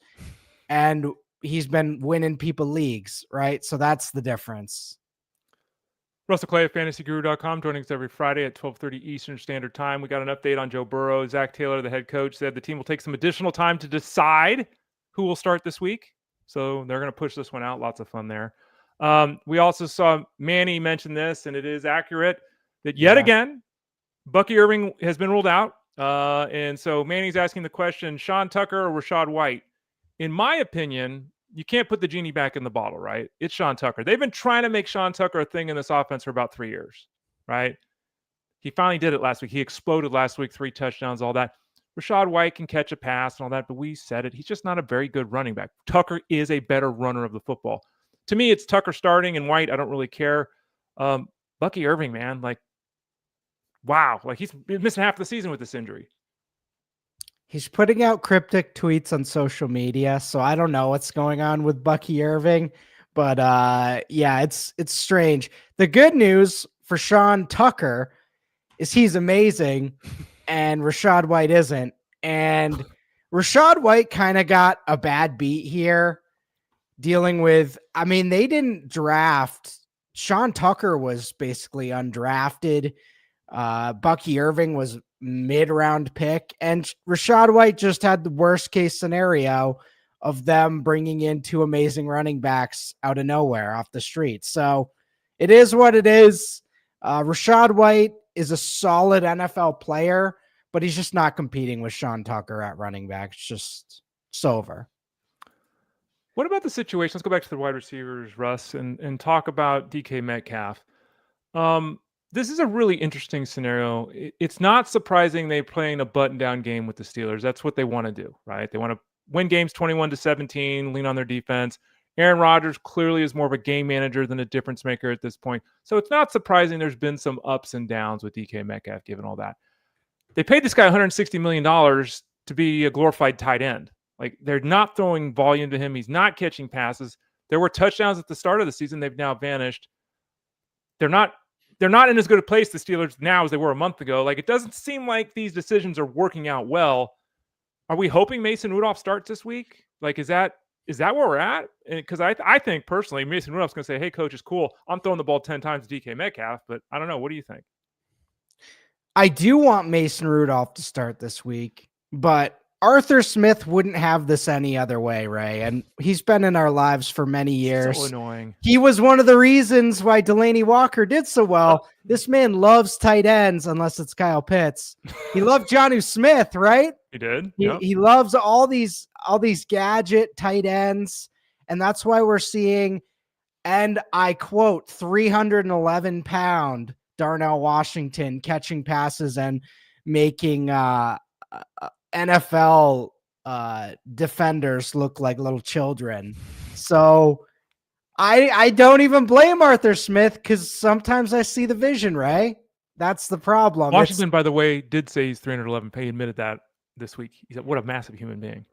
And he's been winning people leagues, right? So that's the difference. Russell Clay at fantasyguru.com, joining us every Friday at 12:30 Eastern Standard Time. We got an update on Joe Burrow. Zach Taylor, the head coach, said the team will take some additional time to decide who will start this week. So they're going to push this one out. Lots of fun there. We also saw Manny mention this, and it is accurate, that yet again, Bucky Irving has been ruled out. And so Manny's asking the question, Sean Tucker or Rachaad White? In my opinion, you can't put the genie back in the bottle, right? It's Sean Tucker. They've been trying to make Sean Tucker a thing in this offense for about 3 years, right? He finally did it last week. He exploded last week, 3 touchdowns, all that. Rachaad White can catch a pass and all that, but we said it. He's just not a very good running back. Tucker is a better runner of the football. To me, it's Tucker starting and White. I don't really care. Bucky Irving, man, like, wow. Like, he's missing half the season with this injury. He's putting out cryptic tweets on social media, so I don't know what's going on with Bucky Irving, but yeah, it's strange. The good news for Sean Tucker is he's amazing, and Rachaad White isn't. And Rachaad White kind of got a bad beat here, dealing with. I mean, they didn't draft. Sean Tucker was basically undrafted. Bucky Irving was mid-round pick, and Rachaad White just had the worst case scenario of them bringing in 2 amazing running backs out of nowhere off the street. So it is what it is. Rachaad White is a solid NFL player, but he's just not competing with Sean Tucker at running back. It's over. What about the situation? Let's go back to the wide receivers, Russ, and talk about DK Metcalf. This is a really interesting scenario. It's not surprising they're playing a button-down game with the Steelers. That's what they want to do, right? They want to win games 21-17, lean on their defense. Aaron Rodgers clearly is more of a game manager than a difference maker at this point. So it's not surprising there's been some ups and downs with DK Metcalf, given all that. They paid this guy $160 million to be a glorified tight end. Like, they're not throwing volume to him. He's not catching passes. There were touchdowns at the start of the season. They've now vanished. They're they're not in as good a place, the Steelers, now as they were a month ago. Like, it doesn't seem like these decisions are working out well. Are we hoping Mason Rudolph starts this week? Like, is that where we're at? Because I think personally, Mason Rudolph's going to say, hey, coach, it's cool. I'm throwing the ball 10 times to DK Metcalf, but I don't know. What do you think? I do want Mason Rudolph to start this week, but Arthur Smith wouldn't have this any other way, Ray. And he's been in our lives for many years. So annoying. He was one of the reasons why Delaney Walker did so well. This man loves tight ends, unless it's Kyle Pitts. He loved Jonnu Smith, right? He did. He loves all these gadget tight ends, and that's why we're seeing, and I quote, 311-pound Darnell Washington catching passes and making NFL defenders look like little children. So I don't even blame Arthur Smith, because sometimes I see the vision, Ray. That's the problem. Washington, by the way, did say he's 311. He admitted that this week. He said, what a massive human being.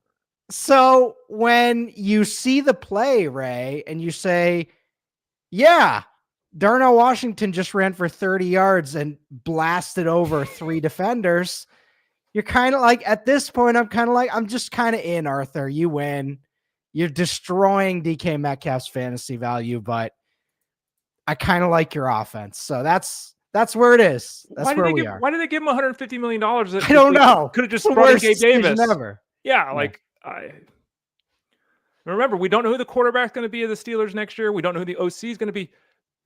So when you see the play, Ray, and you say, yeah, Darnell Washington just ran for 30 yards and blasted over 3 defenders, you're kind of like, at this point, I'm just kind of in, Arthur. You win. You're destroying DK Metcalf's fantasy value, but I kind of like your offense. So that's where it is. That's where we are. Why did they give him $150 million? I don't know. Could have just brought in Gabe Davis. Ever. Yeah, like remember, we don't know who the quarterback's going to be of the Steelers next year. We don't know who the OC is going to be.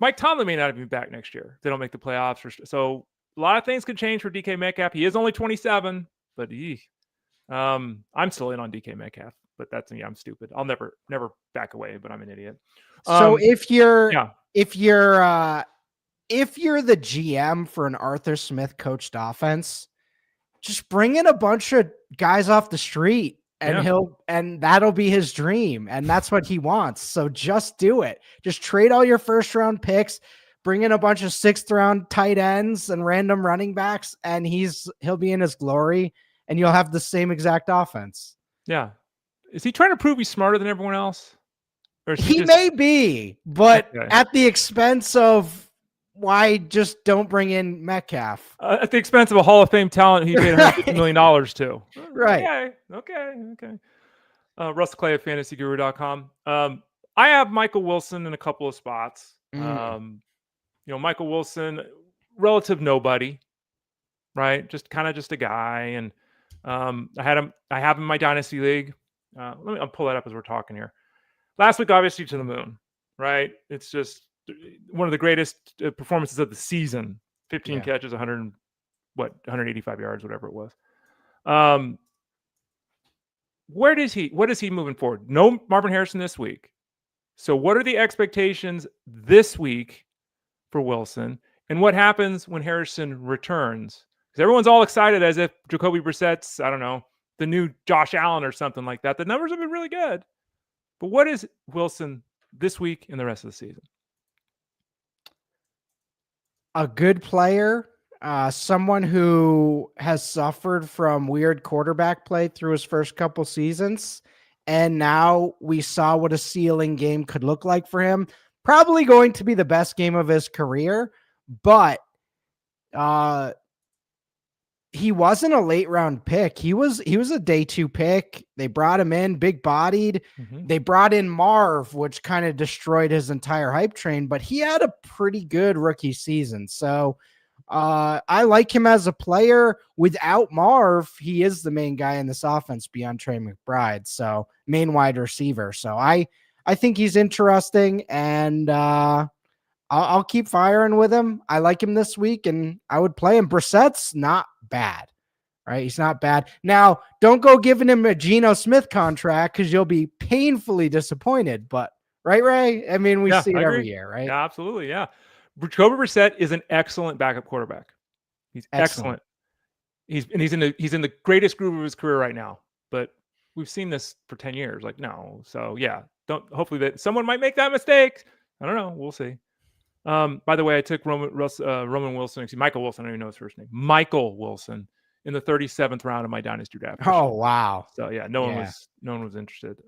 Mike Tomlin may not be back next year if they don't make the playoffs. So a lot of things could change for DK Metcalf. He is only 27, but I'm still in on DK Metcalf. But that's me. I'm stupid. I'll never back away. But I'm an idiot. So if you're the GM for an Arthur Smith coached offense, just bring in a bunch of guys off the street, and that'll be his dream. And that's what he wants. So just do it. Just trade all your first round picks, bring in a bunch of 6th round tight ends and random running backs, and he'll be in his glory, and you'll have the same exact offense. Yeah. Is he trying to prove he's smarter than everyone else? Or he may be, but at the expense of, why just don't bring in Metcalf? At the expense of a Hall of Fame talent he paid $150 million to. Right. Okay. Russell Clay at fantasyguru.com. I have Michael Wilson in a couple of spots. Michael Wilson, relative nobody, right? Just a guy. And I have him in my dynasty league. I'll pull that up as we're talking here. Last week, obviously, to the moon, right? It's just one of the greatest performances of the season. 15 catches, 185 yards, whatever it was. What is he moving forward? No Marvin Harrison this week. So what are the expectations this week for Wilson? And what happens when Harrison returns? Because everyone's all excited as if Jacoby Brissett's, I don't know, the new Josh Allen or something like that. The numbers have been really good. But what is Wilson this week and the rest of the season? A good player, someone who has suffered from weird quarterback play through his first couple seasons. And now we saw what a ceiling game could look like for him. Probably going to be the best game of his career, but he wasn't a late round pick. He was a day 2 pick. They brought him in big bodied. They brought in Marv, which kind of destroyed his entire hype train, but he had a pretty good rookie season. So I like him as a player. Without Marv, he is the main guy in this offense beyond Trey McBride. So main wide receiver. So I think he's interesting, and I'll keep firing with him. I like him this week, and I would play him. Brissett's not bad, right? He's not bad. Now, don't go giving him a Geno Smith contract, because you'll be painfully disappointed. But right, Ray? I mean, we see it every year, right? Yeah, absolutely, yeah. Jacoby Brissett is an excellent backup quarterback. He's excellent. He's in the greatest groove of his career right now. But we've seen this for 10 years. Like, no. So yeah, hopefully that someone might make that mistake. I don't know. We'll see. By the way, I took Michael Wilson, I don't even know his first name. Michael Wilson in the 37th round of my dynasty draft. Oh, wow. So yeah, no one was interested.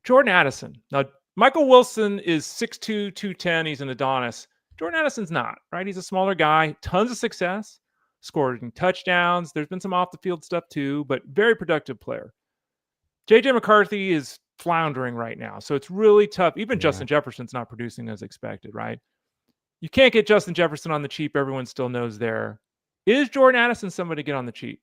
Jordan Addison. Now, Michael Wilson is 6'2", 210. He's an Adonis. Jordan Addison's not, right? He's a smaller guy, tons of success, scoring touchdowns. There's been some off the field stuff too, but very productive player. JJ McCarthy is floundering right now. So it's really tough. Even Justin Jefferson's not producing as expected, right? You can't get Justin Jefferson on the cheap. Everyone still knows there. Is Jordan Addison somebody to get on the cheap?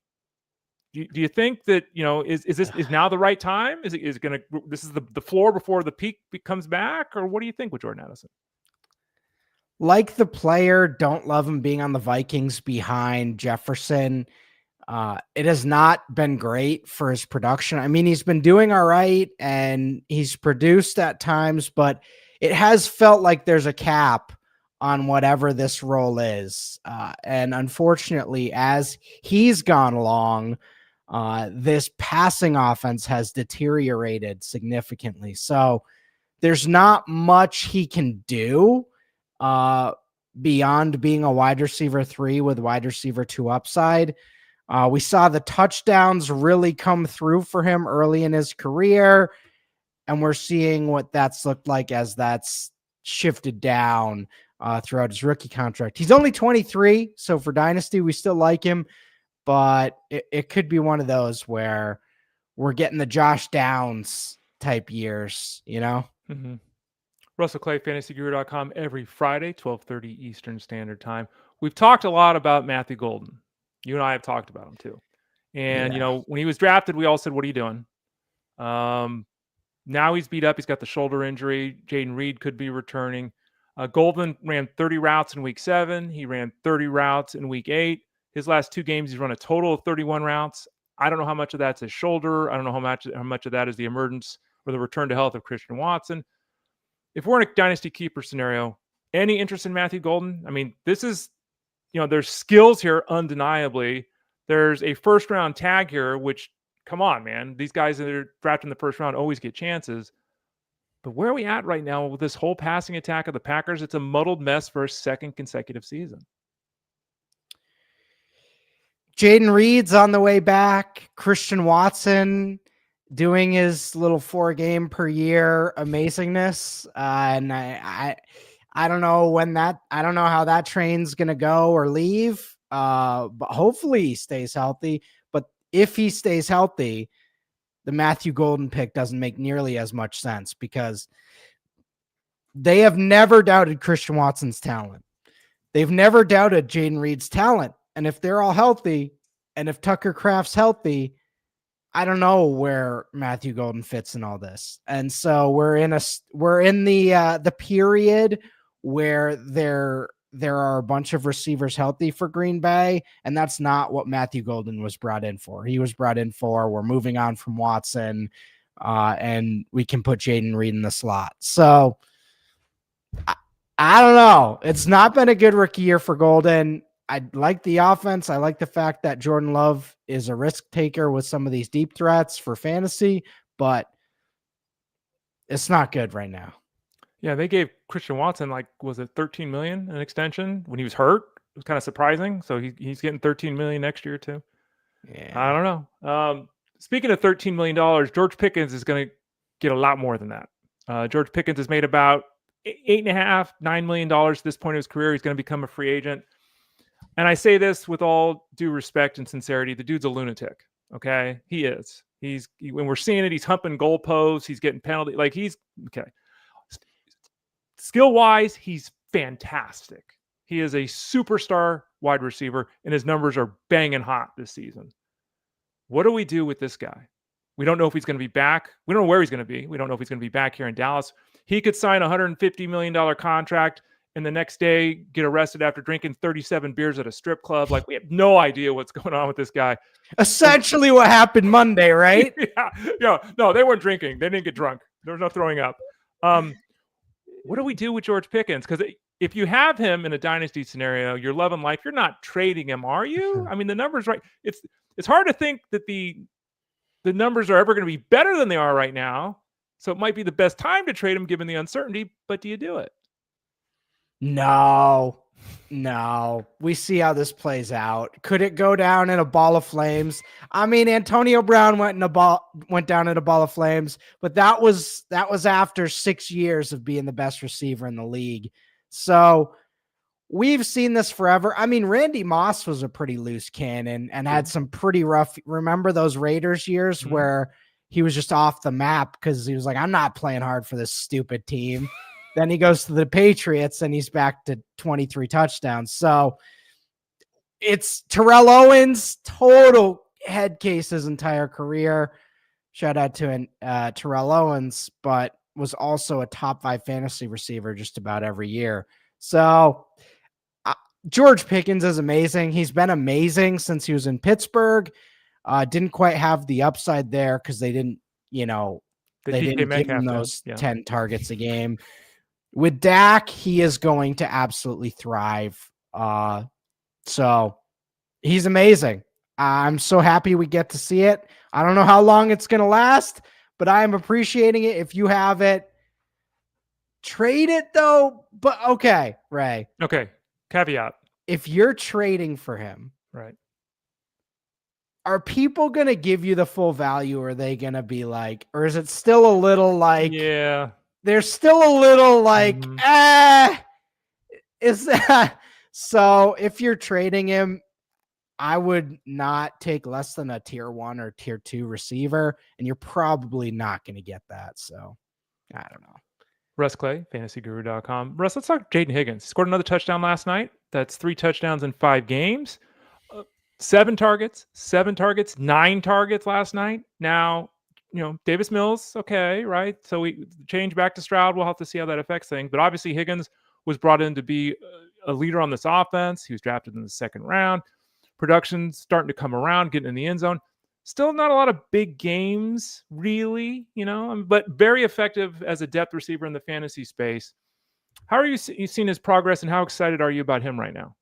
Do you think that, is now the right time? Is it going to, this is the floor before the peak comes back? Or what do you think with Jordan Addison? Like the player, don't love him being on the Vikings behind Jefferson. It has not been great for his production. I mean, he's been doing all right and he's produced at times, but it has felt like there's a cap on whatever this role is. And unfortunately, as he's gone along, this passing offense has deteriorated significantly. So there's not much he can do beyond being a wide receiver 3 with wide receiver 2 upside. We saw the touchdowns really come through for him early in his career, and we're seeing what that's looked like as that's shifted down throughout his rookie contract. He's only 23, so for Dynasty, we still like him, but it could be one of those where we're getting the Josh Downs type years, Mm-hmm. Russell Clay, fantasyguru.com, every Friday, 12:30 Eastern Standard Time. We've talked a lot about Matthew Golden. You and I have talked about him too. And, when he was drafted, we all said, what are you doing? Now he's beat up. He's got the shoulder injury. Jayden Reed could be returning. Golden ran 30 routes in week 7. He ran 30 routes in week 8. His last 2 games, he's run a total of 31 routes. I don't know how much of that's his shoulder. I don't know how much of that is the emergence or the return to health of Christian Watson. If we're in a dynasty keeper scenario, any interest in Matthew Golden? I mean, this is, there's skills here, undeniably. There's a first-round tag here, which, come on, man. These guys that are drafted in the first round always get chances. But where are we at right now with this whole passing attack of the Packers? It's a muddled mess for a second consecutive season. Jayden Reed's on the way back. Christian Watson doing his little 4-game per year amazingness. And I don't know I don't know how that train's going to go or leave. But hopefully he stays healthy. But if he stays healthy, the Matthew Golden pick doesn't make nearly as much sense because they have never doubted Christian Watson's talent. They've never doubted Jayden Reed's talent. And if they're all healthy and if Tucker Kraft's healthy, I don't know where Matthew Golden fits in all this. And so we're in the period where there are a bunch of receivers healthy for Green Bay, and that's not what Matthew Golden was brought in for. He was brought in for, we're moving on from Watson, and we can put Jayden Reed in the slot. So I don't know. It's not been a good rookie year for Golden. I like the offense. I like the fact that Jordan Love is a risk taker with some of these deep threats for fantasy, but it's not good right now. Yeah, they gave Christian Watson, was it $13 million an extension when he was hurt? It was kind of surprising. So he's getting $13 million next year too. Yeah, I don't know. Speaking of $13 million, George Pickens is going to get a lot more than that. George Pickens has made about $8.5–9 million at this point in his career. He's going to become a free agent. And I say this with all due respect and sincerity. The dude's a lunatic. Okay. He is. When we're seeing it, he's humping goalposts. He's getting penalty. He's okay. Skill wise, he's fantastic. He is a superstar wide receiver and his numbers are banging hot this season. What do we do with this guy? We don't know if he's going to be back. We don't know where he's going to be. We don't know if he's going to be back here in Dallas. He could sign a $150 million contract and the next day get arrested after drinking 37 beers at a strip club. We have no idea what's going on with this guy. Essentially what happened Monday, right? Yeah. No, they weren't drinking. They didn't get drunk. There was no throwing up. What do we do with George Pickens? Because if you have him in a dynasty scenario, you're loving life. You're not trading him, are you? I mean, the numbers, right? It's hard to think that the numbers are ever going to be better than they are right now. So it might be the best time to trade him given the uncertainty, but do you do it? No. We see how this plays out. Could it go down in a ball of flames? I mean, Antonio Brown went down in a ball of flames, but that was after 6 years of being the best receiver in the league. So we've seen this forever. I mean, Randy Moss was a pretty loose cannon and had some pretty rough. Remember those Raiders years where he was just off the map because he was like, I'm not playing hard for this stupid team. Then he goes to the Patriots and he's back to 23 touchdowns. So it's Terrell Owens, total head case his entire career. Shout out to Terrell Owens, but was also a top 5 fantasy receiver just about every year. So George Pickens is amazing. He's been amazing since he was in Pittsburgh. Didn't quite have the upside there because they didn't, they didn't give him those 10 targets a game. With Dak, he is going to absolutely thrive. So he's amazing. I'm so happy we get to see it. I don't know how long it's going to last, but I am appreciating it. If you have it, trade it though. But okay, Ray. Okay. Caveat. If you're trading for him, right, are people going to give you the full value? Or are they going to be like, or is it still a little like, yeah, there's still a little like, is that so? If you're trading him, I would not take less than a tier 1 or tier 2 receiver, and you're probably not going to get that. So I don't know. Russ Clay, fantasyguru.com. Russ, let's talk Jayden Higgins. Scored another touchdown last night. That's 3 touchdowns in 5 games. 7 targets, 9 targets last night. Now, Davis Mills, okay, right? So we change back to Stroud. We'll have to see how that affects things. But obviously Higgins was brought in to be a leader on this offense. He was drafted in the 2nd round. Production's starting to come around, getting in the end zone. Still not a lot of big games, really, but very effective as a depth receiver in the fantasy space. How are you seen his progress, and how excited are you about him right now?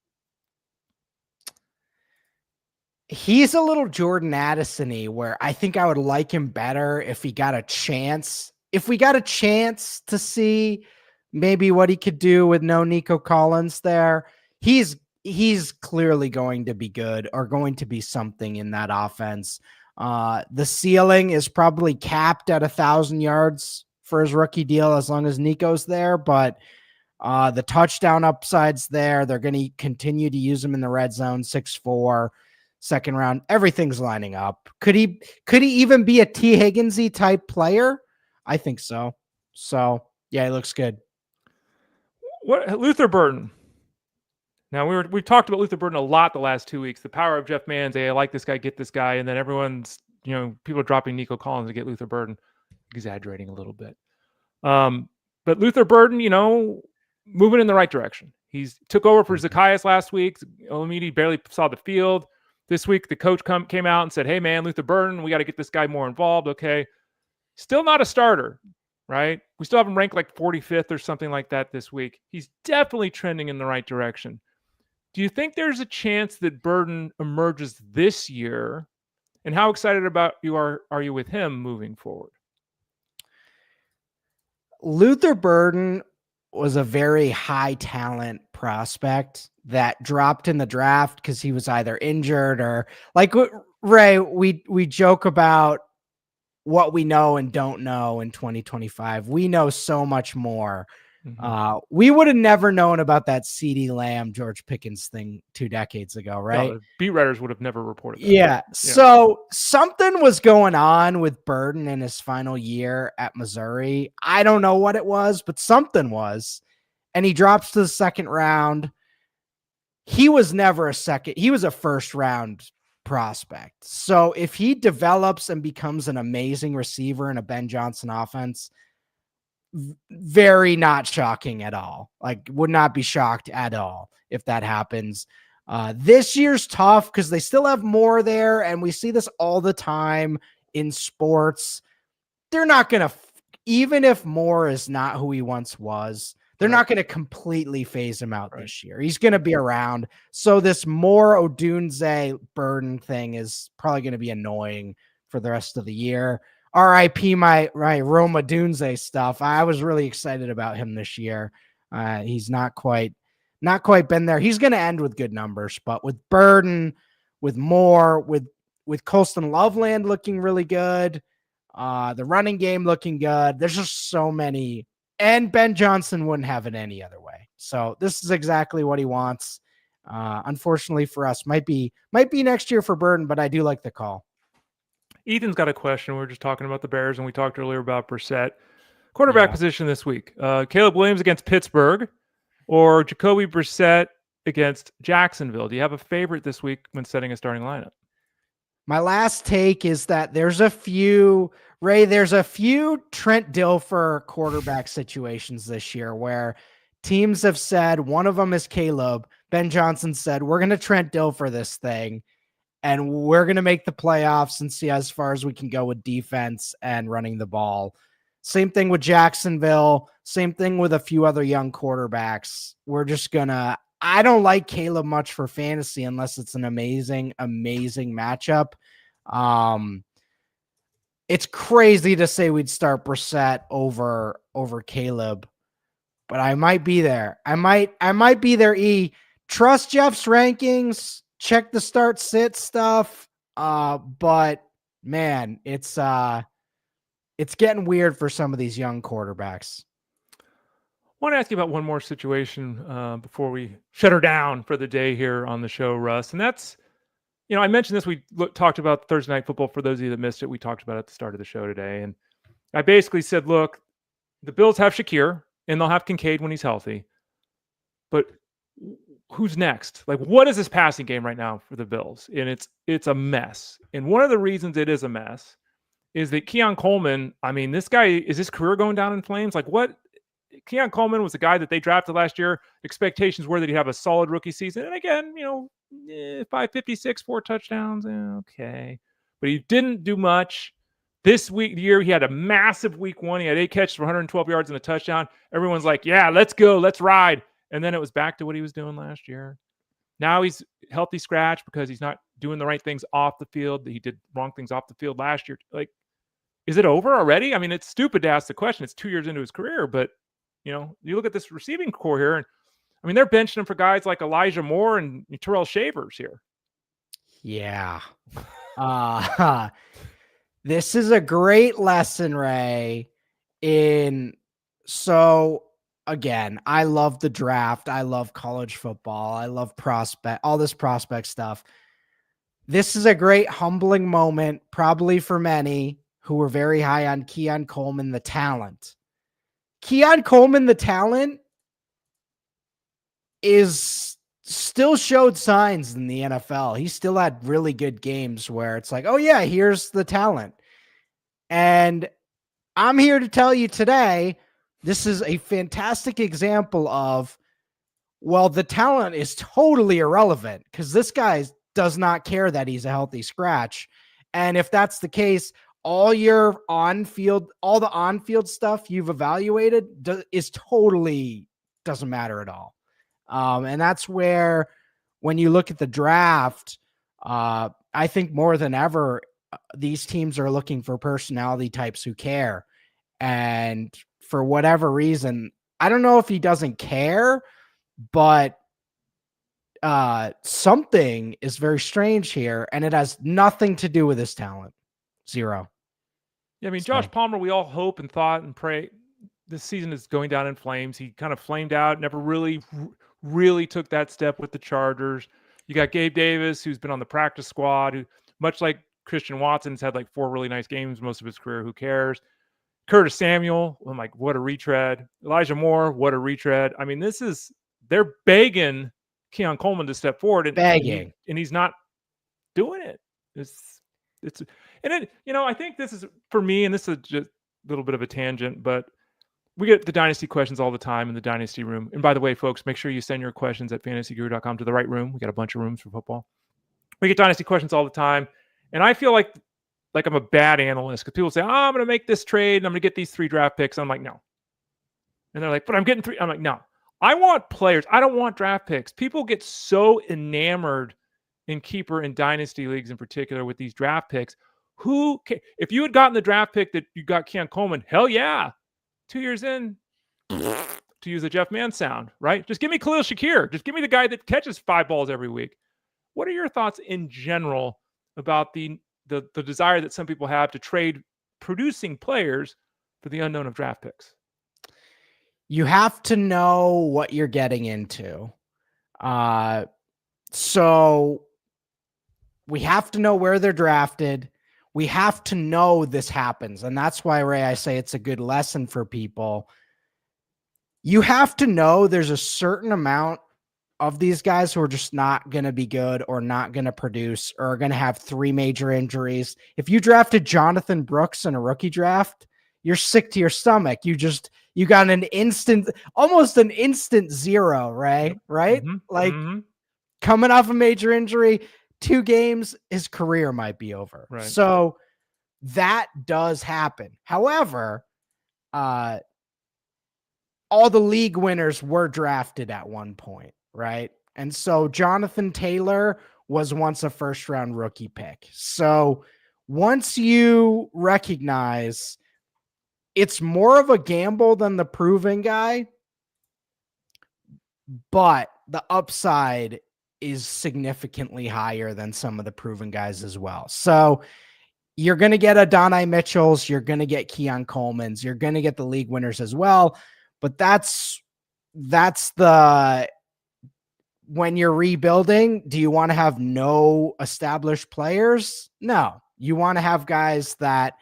He's a little Jordan Addison-y, where I think I would like him better if he got a chance. If we got a chance to see maybe what he could do with no Nico Collins there, he's clearly going to be good or going to be something in that offense. The ceiling is probably capped at 1,000 yards for his rookie deal as long as Nico's there, but the touchdown upside's there. They're going to continue to use him in the red zone, 6'4", 2nd round. Everything's lining up. Could he even be a T. Higginsy type player? I think so. So yeah, he looks good. What Luther Burden? Now we've talked about Luther Burden a lot the last 2 weeks. The power of Jeff Manns. Hey, I like this guy, get this guy, and then everyone's people are dropping Nico Collins to get Luther Burden. Exaggerating a little bit, but Luther Burden, moving in the right direction. He's took over for Zacchaeus last week. Olamide barely saw the field. This week, the coach came out and said, "Hey man, Luther Burden, we got to get this guy more involved." Okay, still not a starter. Right? We still have him ranked like 45th or something like that this week. He's definitely trending in the right direction. Do you think there's a chance that Burden emerges this year? And how excited about are you with him moving forward? Luther Burden was a very high talent prospect that dropped in the draft because he was either injured or like Ray, we joke about what we know and don't know in 2025. We know so much more. We would have never known about that CeeDee Lamb, George Pickens thing 2 decades ago, right? No, beat writers would have never reported that. Yeah. So something was going on with Burden in his final year at Missouri. I don't know what it was, but something was. And he drops to the 2nd round. He was never he was a 1st round prospect. So if he develops and becomes an amazing receiver in a Ben Johnson offense, very not shocking at all. Like, would not be shocked at all if that happens. This year's tough because they still have more there, and we see this all the time in sports. They're not going to, even if Moore is not who he once was, they're not going to completely phase him out this year. He's going to be around. So this Moore Odunze Burden thing is probably going to be annoying for the rest of the year. RIP my Rome Odunze stuff. I was really excited about him this year. He's not quite been there. He's going to end with good numbers, but with Burden, with Moore, with Colston Loveland looking really good, the running game looking good. There's just so many. And Ben Johnson wouldn't have it any other way. So this is exactly what he wants. Unfortunately for us, might be next year for Burden, but I do like the call. Ethan's got a question. We were just talking about the Bears, and we talked earlier about Brissett. Quarterback position this week. Caleb Williams against Pittsburgh or Jacoby Brissett against Jacksonville. Do you have a favorite this week when setting a starting lineup? My last take is that there's a few Trent Dilfer quarterback situations this year where teams have said, one of them is Caleb. Ben Johnson said, we're going to Trent Dilfer this thing, and we're going to make the playoffs and see as far as we can go with defense and running the ball. Same thing with Jacksonville. Same thing with a few other young quarterbacks. We're just going to, I don't like Caleb much for fantasy unless it's an amazing, amazing matchup. It's crazy to say we'd start Brissett over Caleb, but I might be there. I might be there. Trust Jeff's rankings, check the start sit stuff. But man, it's getting weird for some of these young quarterbacks. I want to ask you about one more situation before we shut her down for the day here on the show, Russ. And that's, I mentioned this. We talked about Thursday Night Football. For those of you that missed it, we talked about it at the start of the show today. And I basically said, look, the Bills have Shakir, and they'll have Kincaid when he's healthy. But who's next? Like, what is this passing game right now for the Bills? And it's a mess. And one of the reasons it is a mess is that Keon Coleman, this guy, is his career going down in flames? Like, what? Keon Coleman was the guy that they drafted last year. Expectations were that he'd have a solid rookie season. And again, 556, 4 touchdowns. Okay. But he didn't do much. This year, he had a massive week 1. He had 8 catches for 112 yards and a touchdown. Everyone's like, yeah, let's go. Let's ride. And then it was back to what he was doing last year. Now he's healthy scratch because he's not doing the right things off the field. He did wrong things off the field last year. Like, is it over already? It's stupid to ask the question. It's 2 years into his career, but you look at this receiving core here, and they're benching him for guys like Elijah Moore and Terrell Shavers here. Yeah. This is a great lesson, Ray. Again, I love the draft. I love college football. I love all this prospect stuff. This is a great humbling moment, probably for many who were very high on Keon Coleman, the talent. Keon Coleman, the talent, still showed signs in the NFL. He still had really good games where it's like, oh yeah, here's the talent. And I'm here to tell you today, this is a fantastic example of, well, the talent is totally irrelevant because this guy does not care that he's a healthy scratch. And if that's the case, all the on-field stuff you've evaluated is totally doesn't matter at all. And that's where, when you look at the draft, I think more than ever, these teams are looking for personality types who care. And for whatever reason, I don't know if he doesn't care, but something is very strange here, and it has nothing to do with his talent. Zero. Yeah, Josh Palmer, we all hope and thought and pray this season is going down in flames. He kind of flamed out, never really took that step with the Chargers. You got Gabe Davis, who's been on the practice squad, who, much like Christian Watson's had like 4 really nice games most of his career. Who cares? Curtis Samuel, I'm like, what a retread. Elijah Moore, what a retread. They're begging Keon Coleman to step forward, and he's not doing it. I think this is, for me, and this is just a little bit of a tangent, but we get the Dynasty questions all the time in the Dynasty room. And by the way, folks, make sure you send your questions at fantasyguru.com to the right room. We got a bunch of rooms for football. We get Dynasty questions all the time. And I feel like I'm a bad analyst because people say, I'm going to make this trade and I'm going to get these 3 draft picks. I'm like, no. And they're like, but I'm getting 3. I'm like, no. I want players. I don't want draft picks. People get so enamored in keeper and dynasty leagues in particular with these draft picks. If you had gotten the draft pick that you got Keon Coleman, hell yeah. 2 years in, to use a Jeff Mann sound, right? Just give me Khalil Shakir. Just give me the guy that catches 5 balls every week. What are your thoughts in general about the desire that some people have to trade producing players for the unknown of draft picks? You have to know what you're getting into. So we have to know where they're drafted. We have to know this happens. And that's why, Ray, I say it's a good lesson for people. You have to know there's a certain amount of these guys who are just not going to be good or not going to produce or are going to have 3 major injuries. If you drafted Jonathan Brooks in a rookie draft, you're sick to your stomach. You got almost an instant zero, right? Yep. Right? Mm-hmm. Coming off a major injury, 2 games, his career might be over. Right. So that does happen. However, all the league winners were drafted at one point, right? And so Jonathan Taylor was once a first-round rookie pick. So once you recognize it's more of a gamble than the proven guy, but the upside is significantly higher than some of the proven guys as well. So you're going to get Adonai Mitchells, you're going to get Keon Colemans, you're going to get the league winners as well. But that's when you're rebuilding, do you want to have no established players? No, you want to have guys that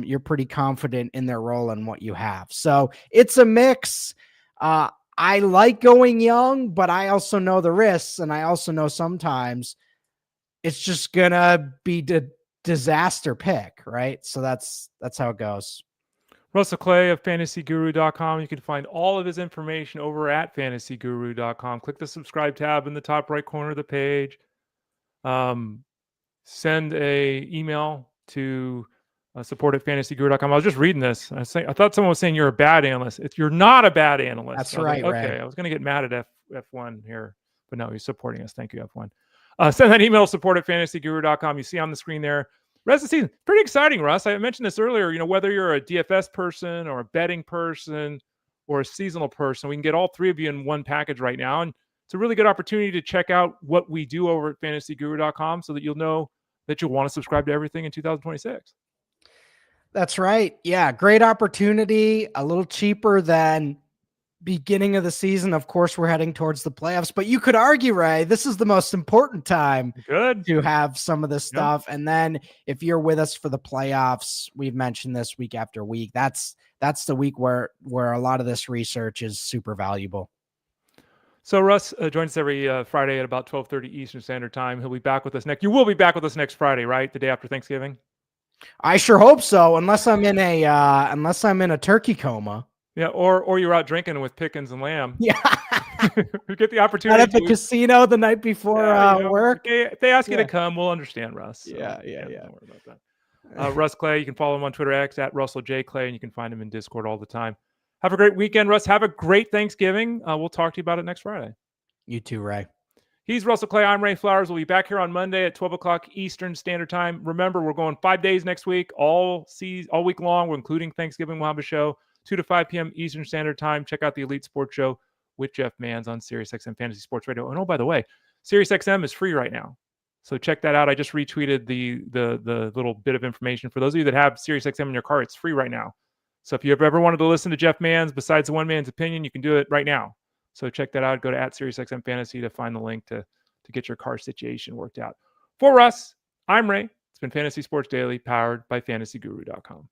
you're pretty confident in their role and what you have. So it's a mix. I like going young, but I also know the risks, and I also know sometimes it's just gonna be disaster pick, right? So that's how it goes. Russell Clay of fantasyguru.com. You can find all of his information over at fantasyguru.com. Click the subscribe tab in the top right corner of the page. Send a email to support at fantasyguru.com. I was just reading this. I thought someone was saying you're a bad analyst. You're not a bad analyst. That's right, okay, Ray. I was going to get mad at F1 here, but no, he's supporting us. Thank you, F1. Send that email, support at fantasyguru.com. You see on the screen there. Rest of the season, pretty exciting, Russ. I mentioned this earlier. Whether you're a DFS person or a betting person or a seasonal person, we can get all 3 of you in one package right now. And it's a really good opportunity to check out what we do over at fantasyguru.com so that you'll know that you'll want to subscribe to everything in 2026. That's right. Yeah, great opportunity. A little cheaper than beginning of the season. Of course, we're heading towards the playoffs, but you could argue, Ray, this is the most important time to have some of this stuff. Yep. And then if you're with us for the playoffs, we've mentioned this week after week. That's the week where a lot of this research is super valuable. So Russ joins us every Friday at about 12:30 Eastern Standard Time. He'll be back with us next. You will be back with us next Friday, right? The day after Thanksgiving. I sure hope so, unless I'm in a turkey coma. Yeah, or you're out drinking with Pickens and Lamb. Yeah. We get the opportunity at the casino the night before work. If they ask you to come, we'll understand, Russ. So, yeah. Don't worry about that. Russ Clay, you can follow him on Twitter X at Russell J. Clay, and you can find him in Discord all the time. Have a great weekend, Russ. Have a great Thanksgiving. We'll talk to you about it next Friday. You too, Ray. He's Russell Clay. I'm Ray Flowers. We'll be back here on Monday at 12 o'clock Eastern Standard Time. Remember, we're going 5 days next week, all week long. We're including Thanksgiving. We'll have a show 2 to 5 p.m. Eastern Standard Time. Check out the Elite Sports Show with Jeff Mans on SiriusXM Fantasy Sports Radio. And by the way, SiriusXM is free right now, so check that out. I just retweeted the little bit of information for those of you that have SiriusXM in your car. It's free right now. So if you ever wanted to listen to Jeff Mans besides the one man's opinion, you can do it right now. So check that out. Go to @SiriusXM Fantasy to find the link to get your car situation worked out. For us, I'm Ray. It's been Fantasy Sports Daily, powered by fantasyguru.com.